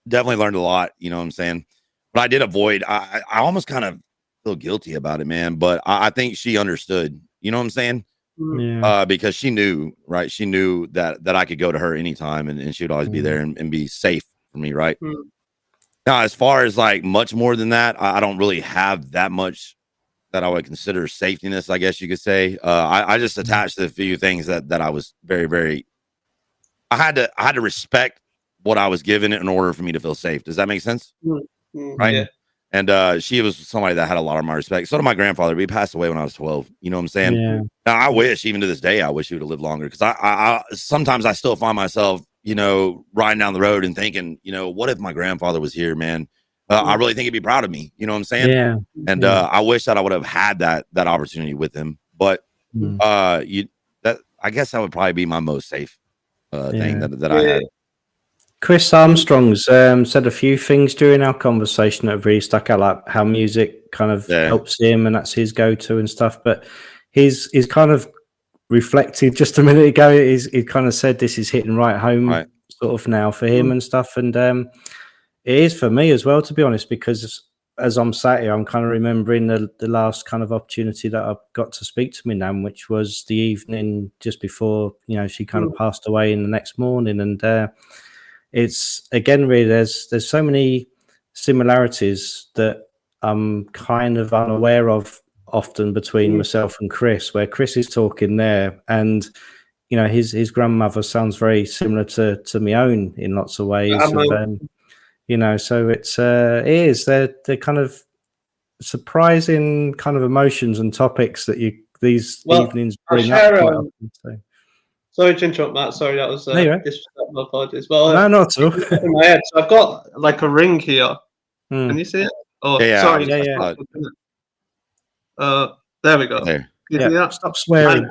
definitely learned a lot. You know what I'm saying? But I did avoid. I almost kind of feel guilty about it, man. But I think she understood. You know what I'm saying? Yeah. Because she knew, right? She knew that I could go to her anytime, and she would always be there and be safe for me, right? Now, as far as like much more than that, I don't really have that much that I would consider safetyness, I guess you could say. I just attached to a few things that I was very, very. I had to respect what I was given in order for me to feel safe. Does that make sense? Right. Yeah. And she was somebody that had a lot of my respect. So did my grandfather. He passed away when I was 12. You know what I'm saying? Yeah. Now, I wish, even to this day, I wish he would have lived longer, because I sometimes I still find myself, you know, riding down the road and thinking, you know, what if my grandfather was here, man? I really think he'd be proud of me. You know what I'm saying? Yeah. And I wish that I would have had that opportunity with him. But I guess that would probably be my most safe thing that I had. Chris Armstrong's said a few things during our conversation that have really stuck out, like how music kind of helps him and that's his go-to and stuff. But he's kind of reflected just a minute ago. He kind of said this is hitting right home sort of now for him and stuff. And it is for me as well, to be honest, because as I'm sat here, I'm kind of remembering the last kind of opportunity that I got to speak to my nan, which was the evening just before, you know, she kind of passed away in the next morning. And it's, again, really, there's so many similarities that I'm kind of unaware of often between myself and Chris, where Chris is talking there, and you know, his grandmother sounds very similar to my own in lots of ways. You know, so it is they're kind of surprising kind of emotions and topics that these evenings bring up quite often. So. Sorry to interrupt, Matt. Sorry, that was disrespectful. Apologies. Well, no, not at all. In my head, so I've got like a ring here. Can you see it? Oh, sorry. Yeah. There we go. There. You see that? Stop swearing.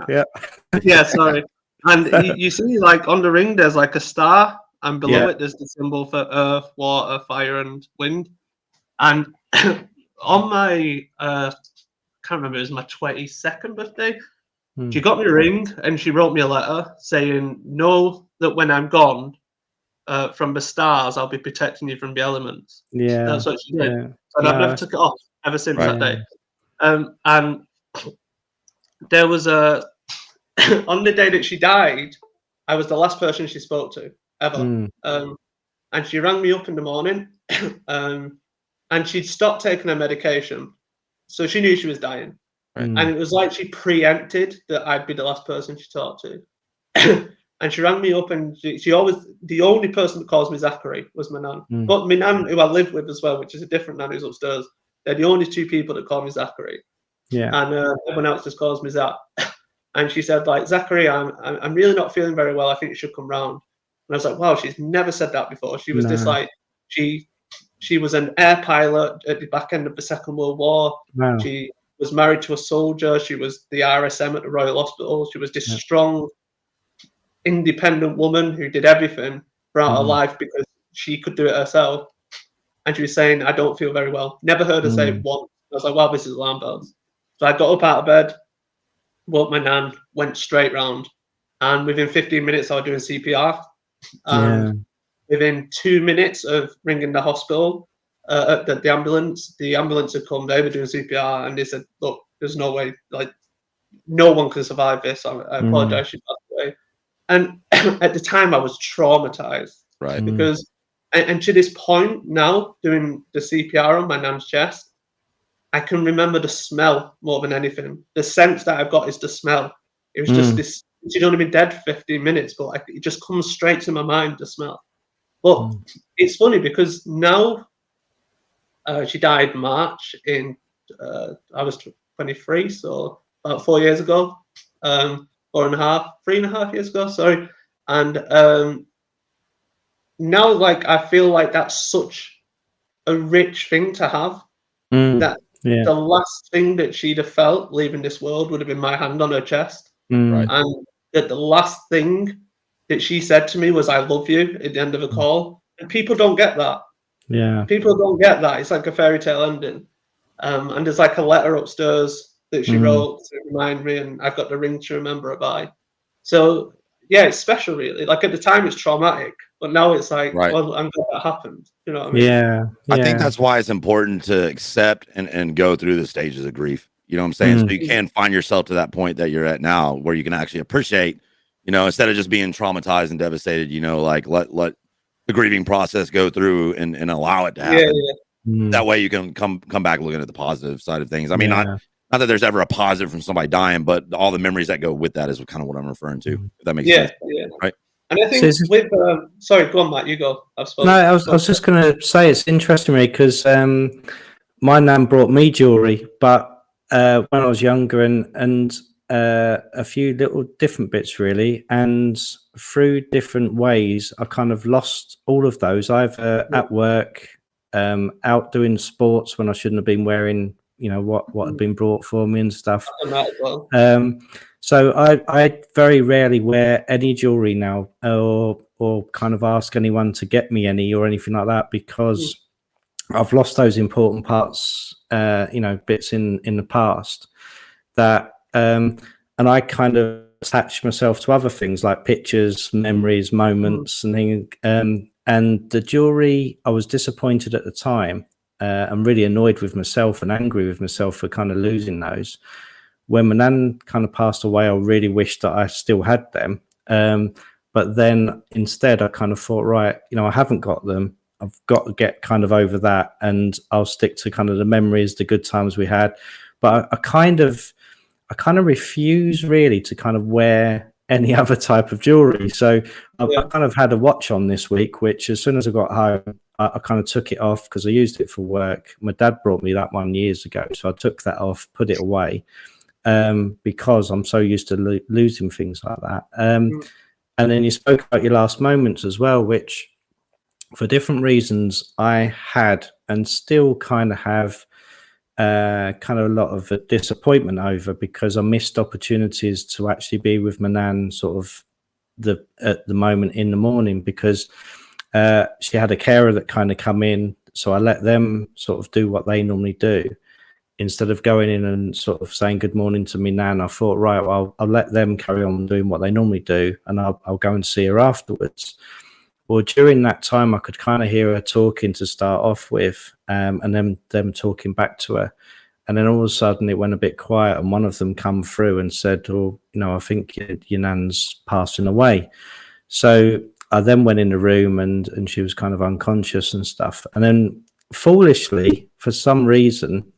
Yeah, sorry. And you see, like on the ring, there's like a star, and below it, there's the symbol for earth, water, fire, and wind. And on my, can't remember, it was my 22nd birthday. She got me a ring, and she wrote me a letter saying, "Know that when I'm gone, from the stars, I'll be protecting you from the elements." Yeah, that's what she did. And I've never took it off ever since that day. And there was a on the day that she died, I was the last person she spoke to ever. And she rang me up in the morning, and she'd stopped taking her medication, so she knew she was dying. And it was like she preempted that I'd be the last person she talked to. And she rang me up, and she always, the only person that calls me Zachary was my nan. But my nan, who I live with as well, which is a different nan who's upstairs, they're the only two people that call me Zachary. And everyone else just calls me Zach. And she said, like, "Zachary, I'm really not feeling very well. I think you should come round." And I was like, wow, she's never said that before. She was just like, she was an air pilot at the back end of the Second World War. She was married to a soldier. She was the RSM at the Royal Hospital. She was this strong, independent woman who did everything throughout her life because she could do it herself. And she was saying, "I don't feel very well." Never heard her say it once. I was like, wow, this is alarm bells. So I got up out of bed, woke my nan, went straight round, and within 15 minutes I was doing CPR. And within 2 minutes of ringing the hospital, the ambulance had come. They were doing CPR, and they said, "Look, there's no way, like, no one can survive this. I apologize, she passed away." And at the time I was traumatized, because and to this point now, doing the CPR on my nan's chest, I can remember the smell more than anything. The sense that I've got is the smell. It was just this. She'd only been dead for 15 minutes, but it just comes straight to my mind, the smell. But it's funny because now, she died March in, I was 23, so about 4 years ago, 3.5 years ago, sorry. And now, like, I feel like that's such a rich thing to have. That Yeah. the last thing that she'd have felt leaving this world would have been my hand on her chest. Right. And that the last thing that she said to me was, "I love you," at the end of a call. And people don't get that. Yeah. People don't get that. It's like a fairy tale ending. And there's like a letter upstairs that she wrote to remind me, and I've got the ring to remember her by. So yeah, it's special, really. Like at the time, it's traumatic, but now it's like, Right. well, I'm glad that happened. You know what I mean? Yeah. I think that's why it's important to accept and go through the stages of grief. You know what I'm saying? So you can find yourself to that point that you're at now, where you can actually appreciate, instead of just being traumatized and devastated, like let the grieving process go through and allow it to happen. That way you can come back looking at the positive side of things. I mean, not that there's ever a positive from somebody dying, but all the memories that go with that is kind of what I'm referring to. If that makes sense. Yeah. Right. And I think with sorry, go on, Matt. You go. I've spoken. No, I was just going to say it's interesting because my nan brought me jewelry, but when I was younger and a few little different bits really, and through different ways, I kind of lost all of those. Either at work, out doing sports when I shouldn't have been wearing, what had been brought for me and stuff. So I very rarely wear any jewelry now, or kind of ask anyone to get me any or anything like that, because I've lost those important parts, bits in the past that, and I kind of attach myself to other things like pictures, memories, moments, and things. And the jewelry, I was disappointed at the time. I'm really annoyed with myself and angry with myself for kind of losing those. When my nan kind of passed away, I really wished that I still had them. But then instead, I kind of thought, right, I haven't got them. I've got to get kind of over that, and I'll stick to kind of the memories, the good times we had. But I kind of refuse really to kind of wear any other type of jewelry. So I kind of had a watch on this week, which as soon as I got home, I kind of took it off because I used it for work. My dad brought me that one years ago, so I took that off, put it away, because I'm so used to losing things like that. And then you spoke about your last moments as well, which for different reasons I had and still kind of have kind of a lot of a disappointment over, because I missed opportunities to actually be with my nan sort of at the moment in the morning, because she had a carer that kind of come in, so I let them sort of do what they normally do. Instead of going in and sort of saying good morning to me nan, I thought, right, well, I'll let them carry on doing what they normally do, and I'll go and see her afterwards. Well, during that time, I could kind of hear her talking to start off with, and then them talking back to her. And then all of a sudden it went a bit quiet, and one of them come through and said, oh, I think your nan's passing away. So I then went in the room and she was kind of unconscious and stuff. And then foolishly, for some reason,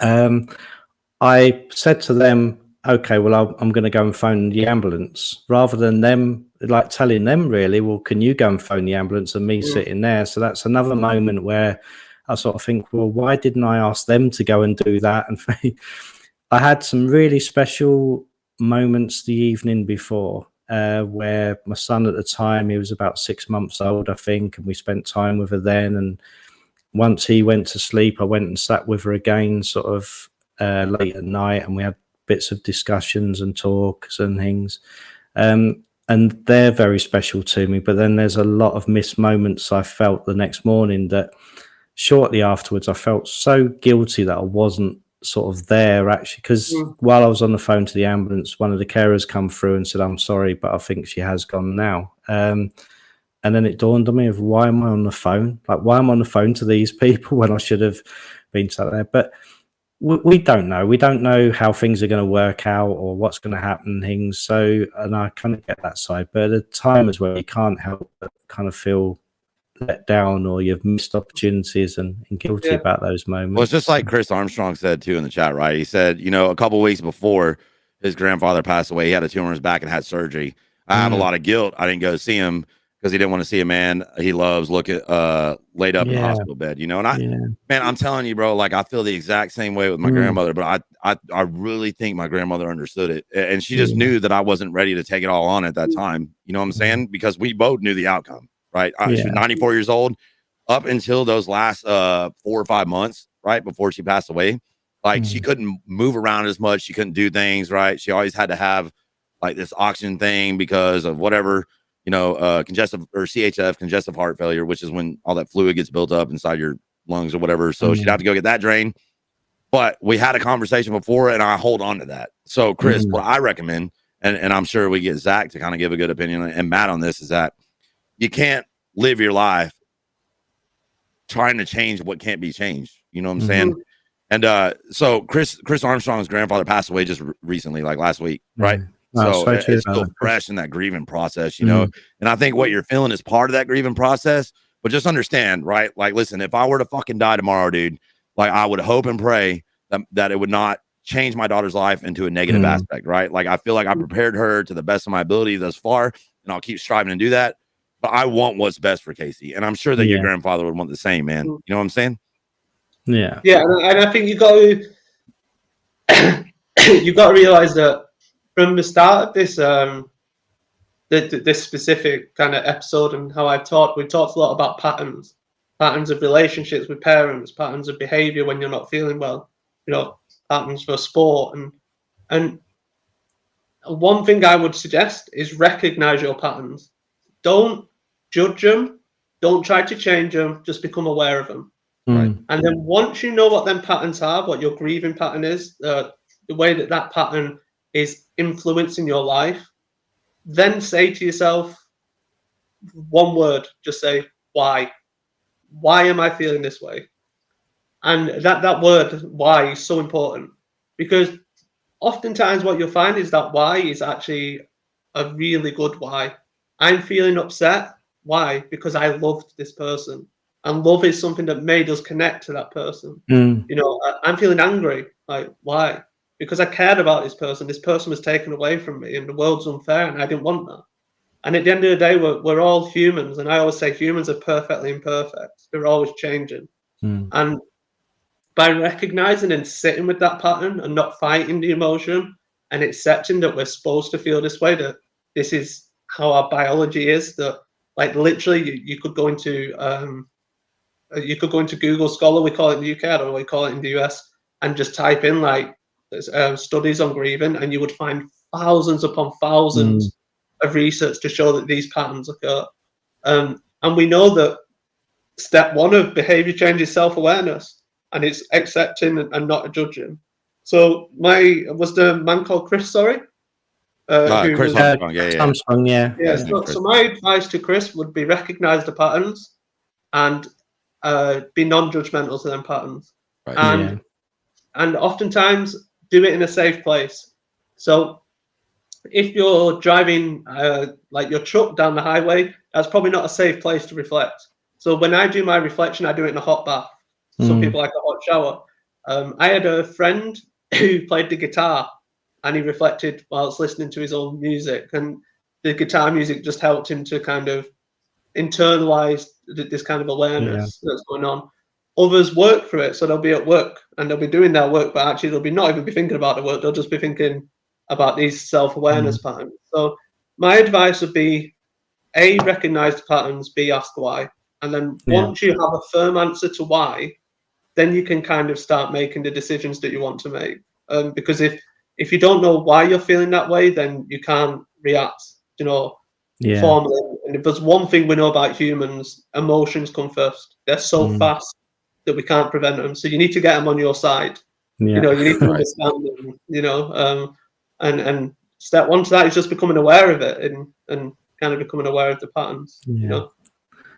I said to them, okay, well, I'm going to go and phone the ambulance, rather than them like telling them really, well, can you go and phone the ambulance, and me sitting there. So that's another moment where I sort of think, well, why didn't I ask them to go and do that? And I had some really special moments the evening before, where my son at the time, he was about 6 months old, I think, and we spent time with her then. And once he went to sleep, I went and sat with her again sort of late at night, and we had bits of discussions and talks and things. And they're very special to me. But then there's a lot of missed moments I felt the next morning, that shortly afterwards I felt so guilty that I wasn't sort of there actually, because while I was on the phone to the ambulance, one of the carers come through and said, I'm sorry, but I think she has gone now. And then it dawned on me of, why am I on the phone? Like, why am I on the phone to these people when I should have been sat there? But we don't know. We don't know how things are going to work out or what's going to happen, things. So, and I kind of get that side. But at the time as well, you can't help but kind of feel let down, or you've missed opportunities and guilty about those moments. Well, it's just like Chris Armstrong said too in the chat, right? He said, a couple of weeks before his grandfather passed away, he had a tumor in his back and had surgery. I have a lot of guilt. I didn't go see him because he didn't want to see a man he loves laid up in the hospital bed, And man, I'm telling you, bro, like I feel the exact same way with my grandmother, but I really think my grandmother understood it, and she just knew that I wasn't ready to take it all on at that time. You know what I'm saying? Because we both knew the outcome. right? She's 94 years old. Up until those last 4 or 5 months, right before she passed away, like she couldn't move around as much. She couldn't do things, right? She always had to have like this oxygen thing because of whatever, congestive or CHF, congestive heart failure, which is when all that fluid gets built up inside your lungs or whatever. So she'd have to go get that drained. But we had a conversation before, and I hold on to that. So, Chris, what I recommend, and I'm sure we get Zach to kind of give a good opinion and Matt on this, is that you can't live your life trying to change what can't be changed. You know what I'm saying? And so Chris Armstrong's grandfather passed away just recently, like last week, right? So it's still fresh in that grieving process, and I think what you're feeling is part of that grieving process. But just understand, right? Like, listen, if I were to fucking die tomorrow, dude, like I would hope and pray that it would not change my daughter's life into a negative aspect, right? Like I feel like I prepared her to the best of my ability thus far, and I'll keep striving to do that. But I want what's best for Casey, and I'm sure that your grandfather would want the same, man. You know what I'm saying? Yeah, and I think you got to realize that from the start of this this specific kind of episode and how we talked a lot about patterns of relationships with parents, patterns of behavior when you're not feeling well, patterns for sport, and one thing I would suggest is recognize your patterns. Don't judge them. Don't try to change them. Just become aware of them. Right. And then once you know what them patterns are, what your grieving pattern is, the way that pattern is influencing your life, then say to yourself one word. Just say, why? Why am I feeling this way? And that word, why, is so important, because oftentimes what you'll find is that why is actually a really good why. I'm feeling upset. Why? Because I loved this person. And love is something that made us connect to that person. I'm feeling angry. Like, why? Because I cared about this person. This person was taken away from me, and the world's unfair, and I didn't want that. And at the end of the day, we're all humans. And I always say humans are perfectly imperfect. They're always changing. And by recognizing and sitting with that pattern and not fighting the emotion and accepting that we're supposed to feel this way, that this is how our biology is, that like literally you could go into Google Scholar, we call it in the UK, I don't know what you call it in the US, and just type in like studies on grieving, and you would find thousands upon thousands of research to show that these patterns occur. And we know that step one of behavior change is self-awareness, and it's accepting and not judging. So was the man called Chris, sorry? Chris Armstrong, So my advice to Chris would be recognize the patterns and be non-judgmental to them patterns. Right. And oftentimes do it in a safe place. So if you're driving like your truck down the highway, that's probably not a safe place to reflect. So when I do my reflection, I do it in a hot bath. Some people like a hot shower. I had a friend who played the guitar, and he reflected whilst listening to his own music, and the guitar music just helped him to kind of internalize this kind of awareness that's going on. Others work for it, so they'll be at work and they'll be doing their work, but actually they'll be not even be thinking about the work. They'll just be thinking about these self-awareness patterns. So my advice would be, A, recognize the patterns, B, ask why. And then once you have a firm answer to why, then you can kind of start making the decisions that you want to make. Because if you don't know why you're feeling that way, then you can't react, formally. And if there's one thing we know about humans, emotions come first. They're so fast that we can't prevent them. So you need to get them on your side. You need to understand them, and step one to that is just becoming aware of it and kind of becoming aware of the patterns,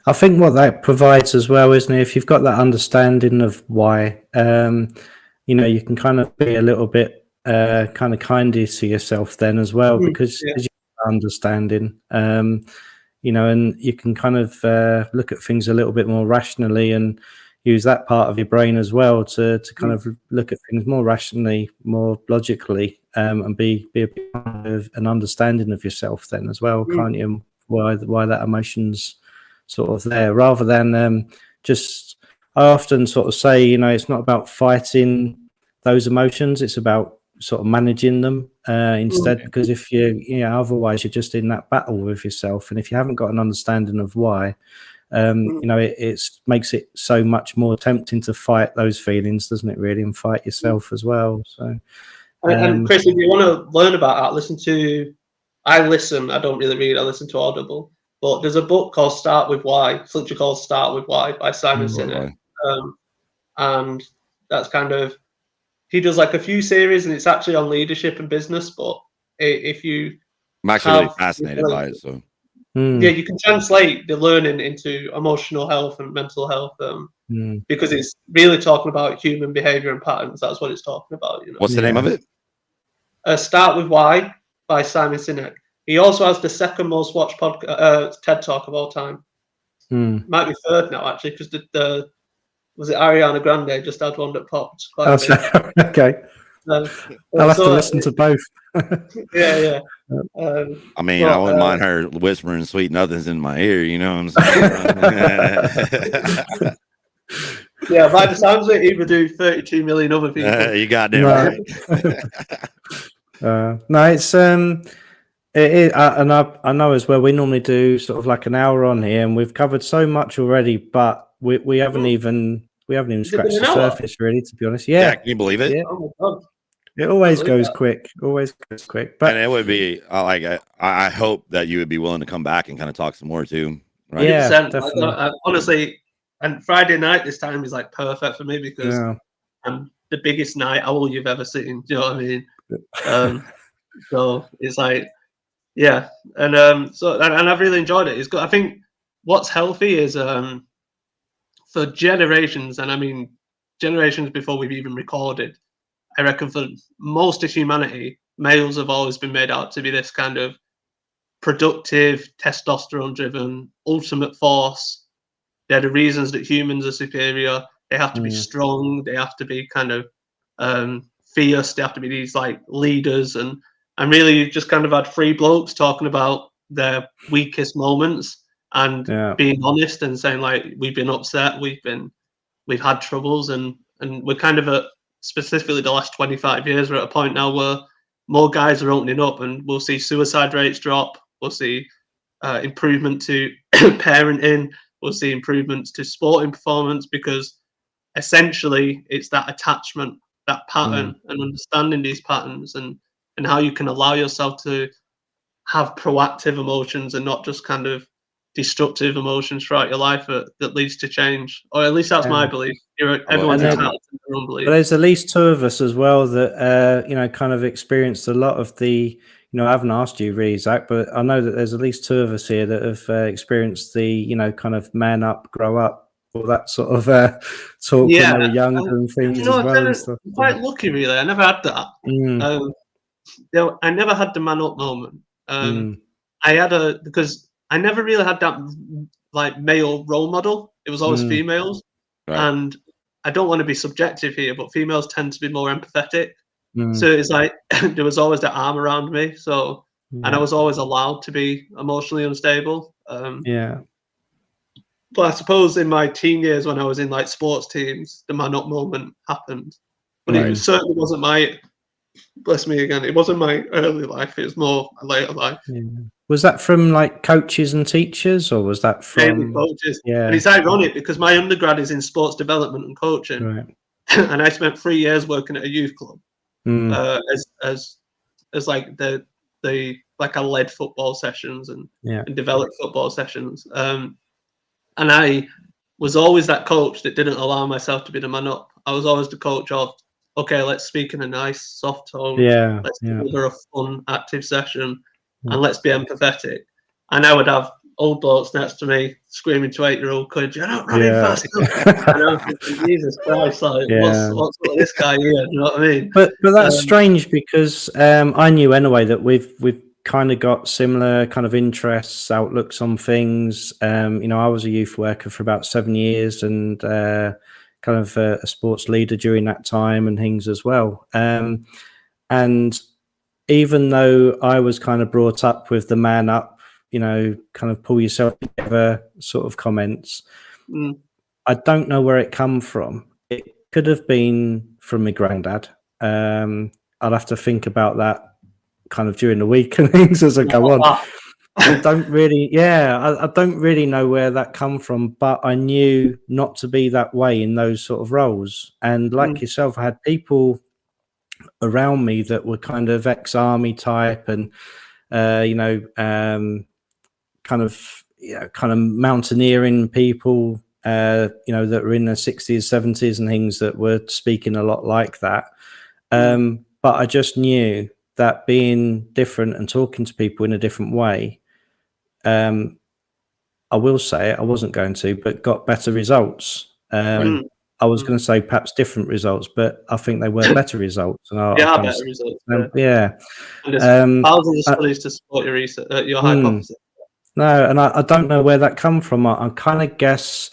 I think what that provides as well, isn't it? If you've got that understanding of why, you can kind of be a little bit kind of kinder to yourself then as well, because you're understanding, and you can kind of look at things a little bit more rationally and use that part of your brain as well to kind of look at things more rationally, more logically, and be a bit of an understanding of yourself then as well, can't you? Why that emotion's sort of there, rather than just, I often sort of say, it's not about fighting those emotions, it's about sort of managing them instead, because if otherwise you're just in that battle with yourself, and if you haven't got an understanding of why, it makes it so much more tempting to fight those feelings, doesn't it, really, and fight yourself as well. So and Chris, if you want to learn about that, I don't really read, I listen to Audible, but there's a book called Start With Why. It's literally called Start With Why by Simon Sinek. And that's kind of, he does like a few series, and it's actually on leadership and business, but if you I'm actually really fascinated by it. So yeah, you can translate the learning into emotional health and mental health, because it's really talking about human behavior and patterns. That's what it's talking about. What's the name of it? Start With Why by Simon Sinek. He also has the second most watched TED Talk of all time. Might be third now, actually, because was it Ariana Grande just had one that popped quite a bit. Okay. I'll have to listen to both. Yeah. I mean, I wouldn't mind her whispering sweet nothings in my ear, you know what I'm saying? Yeah, by the sounds of it, either do 32 million other people. You got them right. No, it's I know as well. We normally do sort of like an hour on here, and we've covered so much already, but we haven't even scratched the surface, really, to be honest. Yeah, can you believe it? Yeah. Oh my God. It always goes quick. Always goes quick. But and it would be I hope that you would be willing to come back and kind of talk some more too. Right? Yeah, 100%. definitely. Honestly, and Friday night this time is like perfect for me because I'm the biggest night owl you've ever seen. Do you know what I mean? So it's like, yeah, and I've really enjoyed it. It's good. I think what's healthy is for generations, and I mean generations before we've even recorded. I reckon for most of humanity, males have always been made out to be this kind of productive, testosterone-driven, ultimate force. They're the reasons that humans are superior. They have to be strong. They have to be kind of fierce. They have to be these like leaders. And really, you've just kind of had three blokes talking about their weakest moments and being honest and saying like, we've been upset, we've had troubles, and we're kind of at, specifically the last 25 years, we're at a point now where more guys are opening up, and we'll see suicide rates drop. We'll see improvement to parenting. We'll see improvements to sporting performance, because essentially it's that attachment, that pattern, and understanding these patterns, and how you can allow yourself to have proactive emotions and not just kind of destructive emotions throughout your life that leads to change, or at least that's my belief. Everyone's entitled to their own belief. But there's at least two of us as well that kind of experienced a lot of the. I haven't asked you, really, Zach, but I know that there's at least two of us here that have experienced the kind of man up, grow up, all that sort of talk when they were younger and things as well. And stuff. I'm quite lucky, really. I never had that. I never had the man up moment. I had because I never really had that like male role model. It was always females, and I don't want to be subjective here, but females tend to be more empathetic. So it's like there was always that arm around me. So and I was always allowed to be emotionally unstable. But I suppose in my teen years, when I was in like sports teams, the man up moment happened. But it certainly wasn't my. Bless me again. It wasn't my early life. It was more a later life. Was that from like coaches and teachers, or was that from coaches? Yeah. And it's ironic because my undergrad is in sports development and coaching, and I spent 3 years working at a youth club as like the like I led football sessions and developed football sessions. And I was always that coach that didn't allow myself to be the man up. I was always the coach of, okay, let's speak in a nice, soft tone. Let's deliver a fun, active session, and let's be empathetic. And I would have old blokes next to me screaming to 8-year-old kids, "You're not running fast enough." And I'm thinking, Jesus Christ, like, what's with this guy here? You know what I mean? But that's strange, because I knew anyway that we've kind of got similar kind of interests, outlooks on things. I was a youth worker for about 7 years, and kind of a sports leader during that time and things as well. And even though I was kind of brought up with the man up, kind of pull yourself together sort of comments, I don't know where it come from. It could have been from my granddad. I'll have to think about that kind of during the week and things as I go on. I don't really, I don't really know where that come from, but I knew not to be that way in those sort of roles. And like yourself, I had people around me that were kind of ex-army type and, kind of mountaineering people, that were in their 60s, 70s and things that were speaking a lot like that. But I just knew that being different and talking to people in a different way, I will say it, I wasn't going to, but got better results. I was going to say perhaps different results, but I think they were better results. And better results. And there's thousands of studies to support your research, your hypothesis. No, and I don't know where that come from. I kind of guess,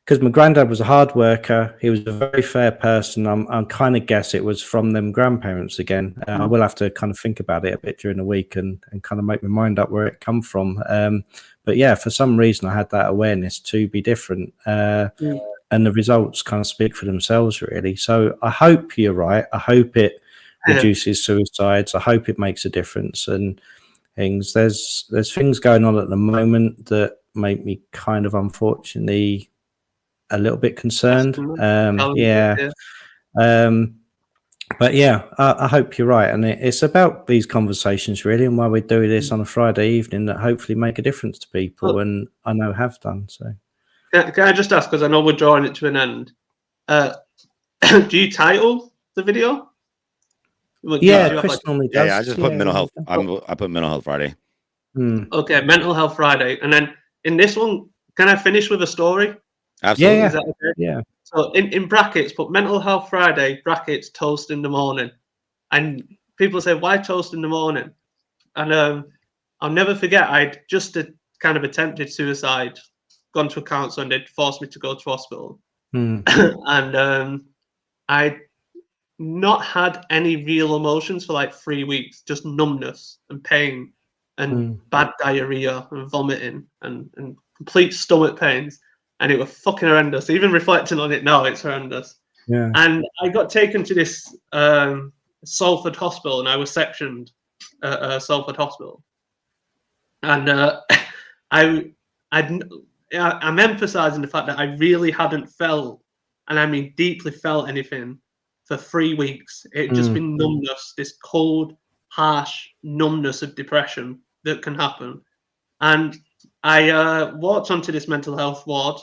because my granddad was a hard worker, he was a very fair person. I'm kind of guess it was from them grandparents again. I will have to kind of think about it a bit during the week and kind of make my mind up where it come from. But yeah, for some reason I had that awareness to be different. And the results kind of speak for themselves, really. So I hope you're right. I hope it reduces suicides. I hope it makes a difference and things. There's things going on at the moment that make me kind of, unfortunately, a little bit concerned. But yeah, I hope you're right. And it's about these conversations, really, and why we do this on a Friday evening that hopefully make a difference to people, and I know have done so. Can I just ask, because I know we're drawing it to an end, do you title the video? Chris normally does. Yeah, I just put mental health. I put mental health Friday. Okay, mental health Friday. And then in this one, can I finish with a story? Absolutely. Is that okay? Yeah. So in brackets, put mental health Friday, brackets, toast in the morning. And people say, why toast in the morning? And I'll never forget, I'd just kind of attempted suicide, gone to a counsellor, and they'd forced me to go to hospital. And I'd not had any real emotions for like 3 weeks, just numbness and pain and bad diarrhea and vomiting and complete stomach pains. And it was fucking horrendous. Even reflecting on it now, it's horrendous. Yeah. And I got taken to this Salford hospital, and I was sectioned at Salford hospital. And I'm emphasizing the fact that I really hadn't felt, and I mean deeply felt, anything for 3 weeks. It had just been numbness, this cold, harsh numbness of depression that can happen. And I walked onto this mental health ward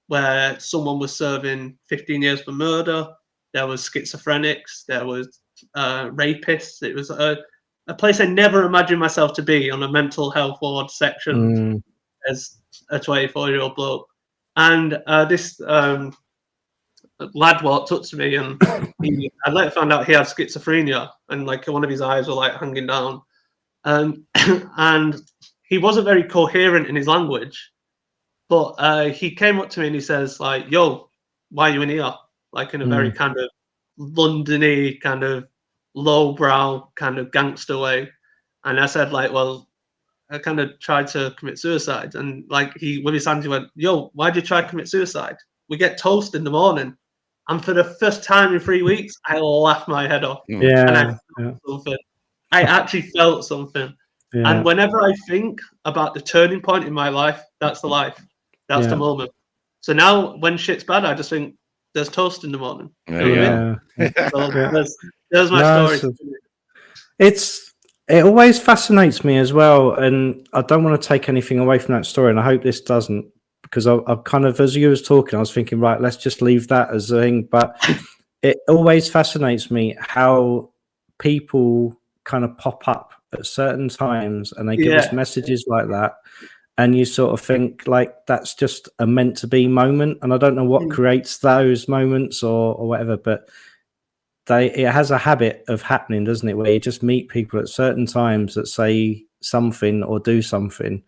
where someone was serving 15 years for murder. There was schizophrenics. There was rapists. It was a place I never imagined myself to be, on a mental health ward section as a 24-year-old bloke. And this lad walked up to me, and I later found out he had schizophrenia, and like one of his eyes were like hanging down. And he wasn't very coherent in his language, but he came up to me and he says, like, yo, why are you in here? Like in a very kind of London-y, kind of lowbrow, kind of gangster way. And I said, like, well, I kind of tried to commit suicide. And like he, with his hands, he went, yo, why'd you try to commit suicide? We get toast in the morning. And for the first time in 3 weeks, I laughed my head off. And I felt something. I actually felt something. And whenever I think about the turning point in my life, that's the life. That's the moment. So now when shit's bad, I just think there's toast in the morning. So there's my story. It always fascinates me as well. And I don't want to take anything away from that story. And I hope this doesn't, because I've kind of, as you was talking, I was thinking, right, let's just leave that as a thing. But it always fascinates me how people kind of pop up at certain times and they give us messages like that, and you sort of think like that's just a meant to be moment. And I don't know what creates those moments or whatever, but it has a habit of happening, doesn't it, where you just meet people at certain times that say something or do something,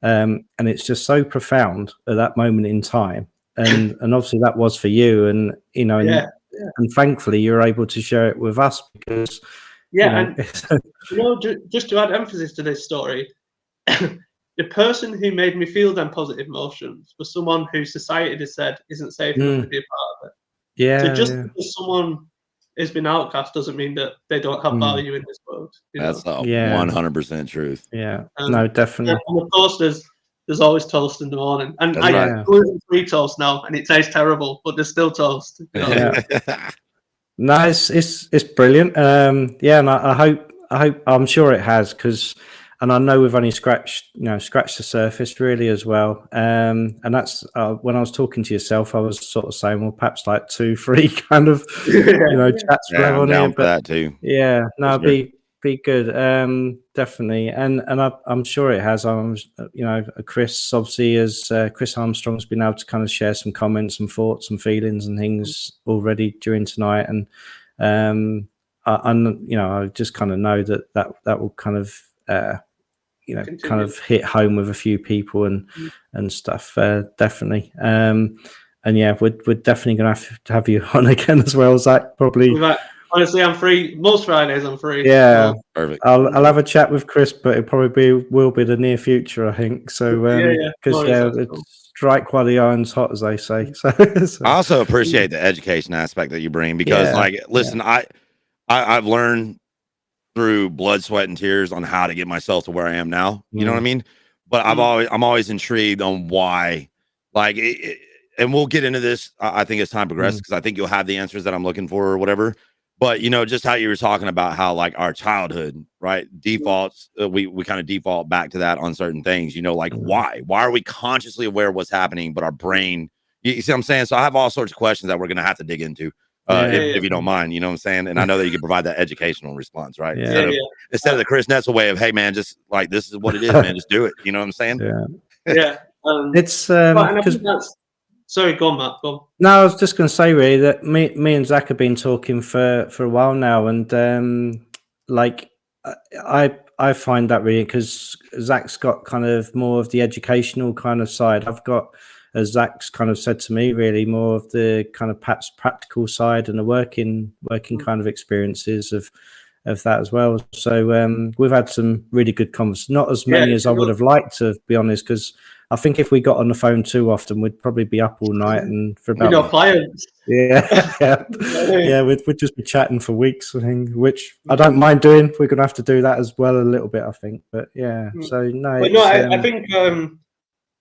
and it's just so profound at that moment in time. And obviously that was for you, and you know, and thankfully you're able to share it with us, because just to add emphasis to this story, the person who made me feel them positive emotions was someone who society has said isn't safe enough to be a part of it. So just because someone it's been outcast doesn't mean that they don't have value in this world. That's know? 100% truth. Yeah, no, definitely. And of course, there's always toast in the morning, and That's I right. gluten-free toast now, and it tastes terrible, but there's still toast. You know? Yeah. No, it's brilliant. Yeah, and I hope I'm sure it has, because, and I know we've only scratched the surface really as well. And that's when I was talking to yourself, I was sort of saying, well, perhaps like 2-3 kind of chats Yeah, I'm on down here, for but that too. yeah, no, For sure. be good. Definitely, and I'm sure it has. Chris obviously, as Chris Armstrong's been able to kind of share some comments and thoughts and feelings and things already during tonight, and I just kind of know that will kind of kind of hit home with a few people and stuff. Definitely. And yeah, we're definitely gonna have to have you on again as well, Zach. Probably. Honestly, I'm free. Most Fridays I'm free. Yeah, so. Perfect. I'll have a chat with Chris, but it probably will be the near future, I think. So because strike while the iron's hot, as they say. So I also appreciate the education aspect that you bring, because listen, I've learned through blood, sweat, and tears on how to get myself to where I am now. You know what I mean? But I'm always intrigued on why, and we'll get into this. I think as time progresses, because I think you'll have the answers that I'm looking for or whatever. But just how you were talking about how our childhood, right, defaults, we kind of default back to that on certain things. Why are we consciously aware of what's happening, but our brain, you see what I'm saying? So I have all sorts of questions that we're gonna have to dig into. If you don't mind, you know what I'm saying? And I know that you can provide that educational response, right? Instead of the Chris Netzel way of, hey man, just this is what it is, man, just do it. You know what I'm saying? Yeah. It's because sorry, go on, Matt. Go on. No, I was just going to say really that me and Zach have been talking for a while now, and I find that really, because Zach's got kind of more of the educational kind of side. I've got, as Zach's kind of said to me, really more of the kind of perhaps practical side and the working kind of experiences of that as well. So we've had some really good conversations, not as many as I would have liked, to be honest, because I think if we got on the phone too often, we'd probably be up all night and for about clients. Yeah, we'd just be chatting for weeks, I think, which I don't mind doing. We're gonna have to do that as well a little bit, I think. But yeah, so no. But no, I think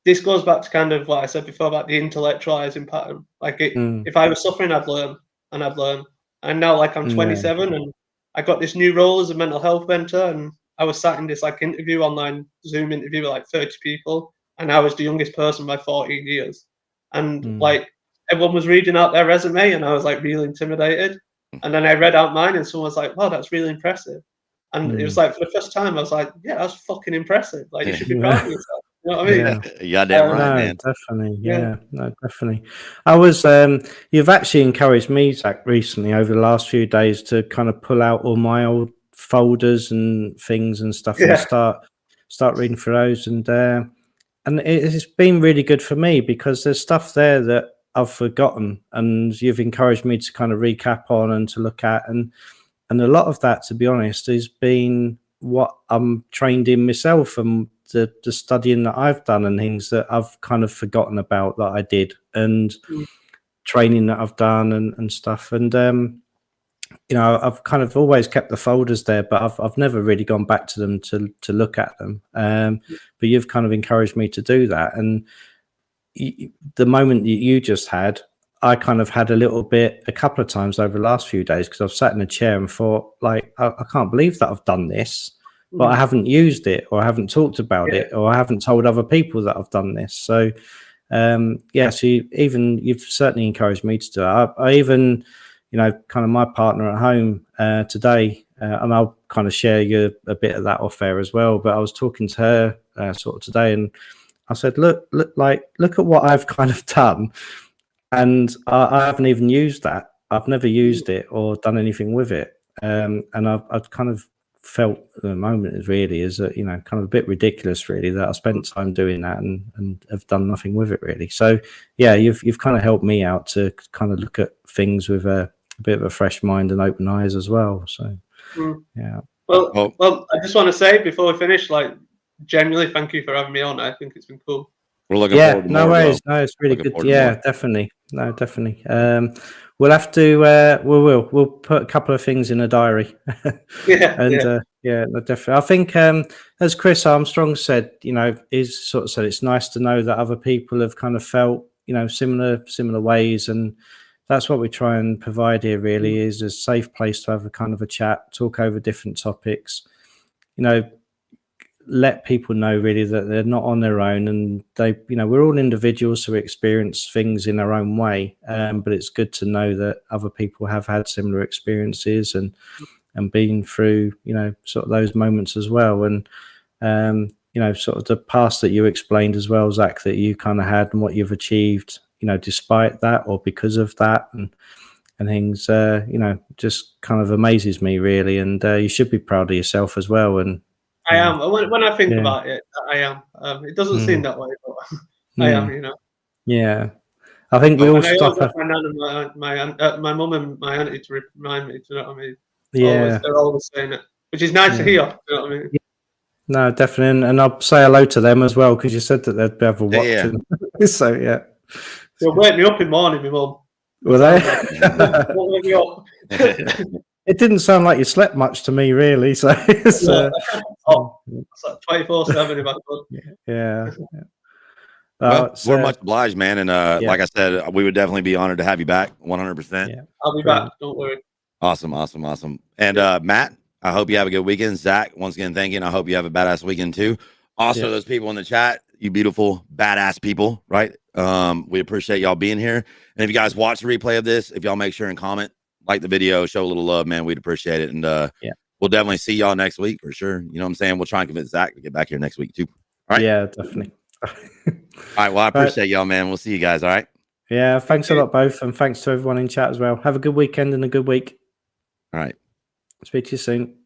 this goes back to kind of what I said before about the intellectualizing pattern. If I was suffering, I'd learn, and now I'm 27 and I got this new role as a mental health mentor, and I was sat in this interview, online Zoom interview with 30 people, and I was the youngest person by 14 years, and everyone was reading out their resume, and I was really intimidated, and then I read out mine, and someone was like, "Wow, that's really impressive," and it was for the first time I was like, "Yeah, that's fucking impressive. You should be proud of yourself." You know what I mean? Yeah, damn right, man. Definitely. Yeah, no, definitely. I was. You've actually encouraged me, Zach, recently over the last few days to kind of pull out all my old folders and things and stuff and start reading through those, and it's been really good for me, because there's stuff there that I've forgotten, and you've encouraged me to kind of recap on and to look at, and a lot of that, to be honest, has been what I'm trained in myself, and the studying that I've done and things that I've kind of forgotten about that I did, and training that I've done and stuff. And I've kind of always kept the folders there, but I've never really gone back to them to look at them. But you've kind of encouraged me to do that, and the moment that you just had, I kind of had a couple of times over the last few days, because I've sat in a chair and thought, I can't believe that I've done this, but I haven't used it, or I haven't talked about it, or I haven't told other people that I've done this. So so you've certainly encouraged me to do it. I even, kind of my partner at home today, and I'll kind of share you a bit of that off air as well, but I was talking to her sort of today, and I said, look at what I've kind of done, and I haven't even used that. I've never used it or done anything with it, and I've kind of felt at the moment really is that kind of a bit ridiculous really that I spent time doing that and have done nothing with it really. So yeah, you've kind of helped me out to kind of look at things with a bit of a fresh mind and open eyes as well. So yeah. Well, I just want to say before we finish, genuinely thank you for having me on. I think it's been cool. We're looking Yeah, forward to no more. worries. No, it's really Looking good. forward to Yeah, more. definitely. No, definitely. We'll have to. We'll put a couple of things in a diary. And yeah, no, definitely. I think as Chris Armstrong said, you know, he's sort of said it's nice to know that other people have kind of felt, you know, similar ways, and that's what we try and provide here. Really, is a safe place to have a kind of a chat, talk over different topics. You know, let people know really that they're not on their own, and they, you know, we're all individuals who experience things in our own way, but it's good to know that other people have had similar experiences and been through, you know, sort of those moments as well. And you know, sort of the past that you explained as well, Zach, that you kind of had and what you've achieved, you know, despite that or because of that, and things, you know, just kind of amazes me really. And you should be proud of yourself as well. And I am. When I think Yeah. about it, I am. It doesn't seem that way, but I am. You know. Yeah, I think we all And I always stop. have my nan and my mum and my auntie to remind me. Do you know what I mean? Yeah, They're always saying it, which is nice to hear. Do you know what I mean? no, definitely, and I'll say hello to them as well because you said that they'd be able to watch. Yeah. So yeah, They'll wake me up in the morning, my mum. were they? Won't wake me up. It didn't sound like you slept much to me, really. So it's, It's like 24/7 if I could. yeah. Well, we're much obliged, man. And like I said, we would definitely be honored to have you back 100%. Yeah. I'll be back. Don't worry. Awesome. And Matt, I hope you have a good weekend. Zach, once again, thank you. And I hope you have a badass weekend too. Also, those people in the chat, you beautiful, badass people, right? We appreciate y'all being here. And if you guys watch the replay of this, if y'all make sure and comment, like the video, show a little love, man, we'd appreciate it. And we'll definitely see y'all next week for sure. You know what I'm saying? We'll try and convince Zach to get back here next week too. All right. Yeah, definitely. All right. Well, I appreciate y'all, man. We'll see you guys. All right. Yeah. Thanks a lot, both. And thanks to everyone in chat as well. Have a good weekend and a good week. All right. Speak to you soon.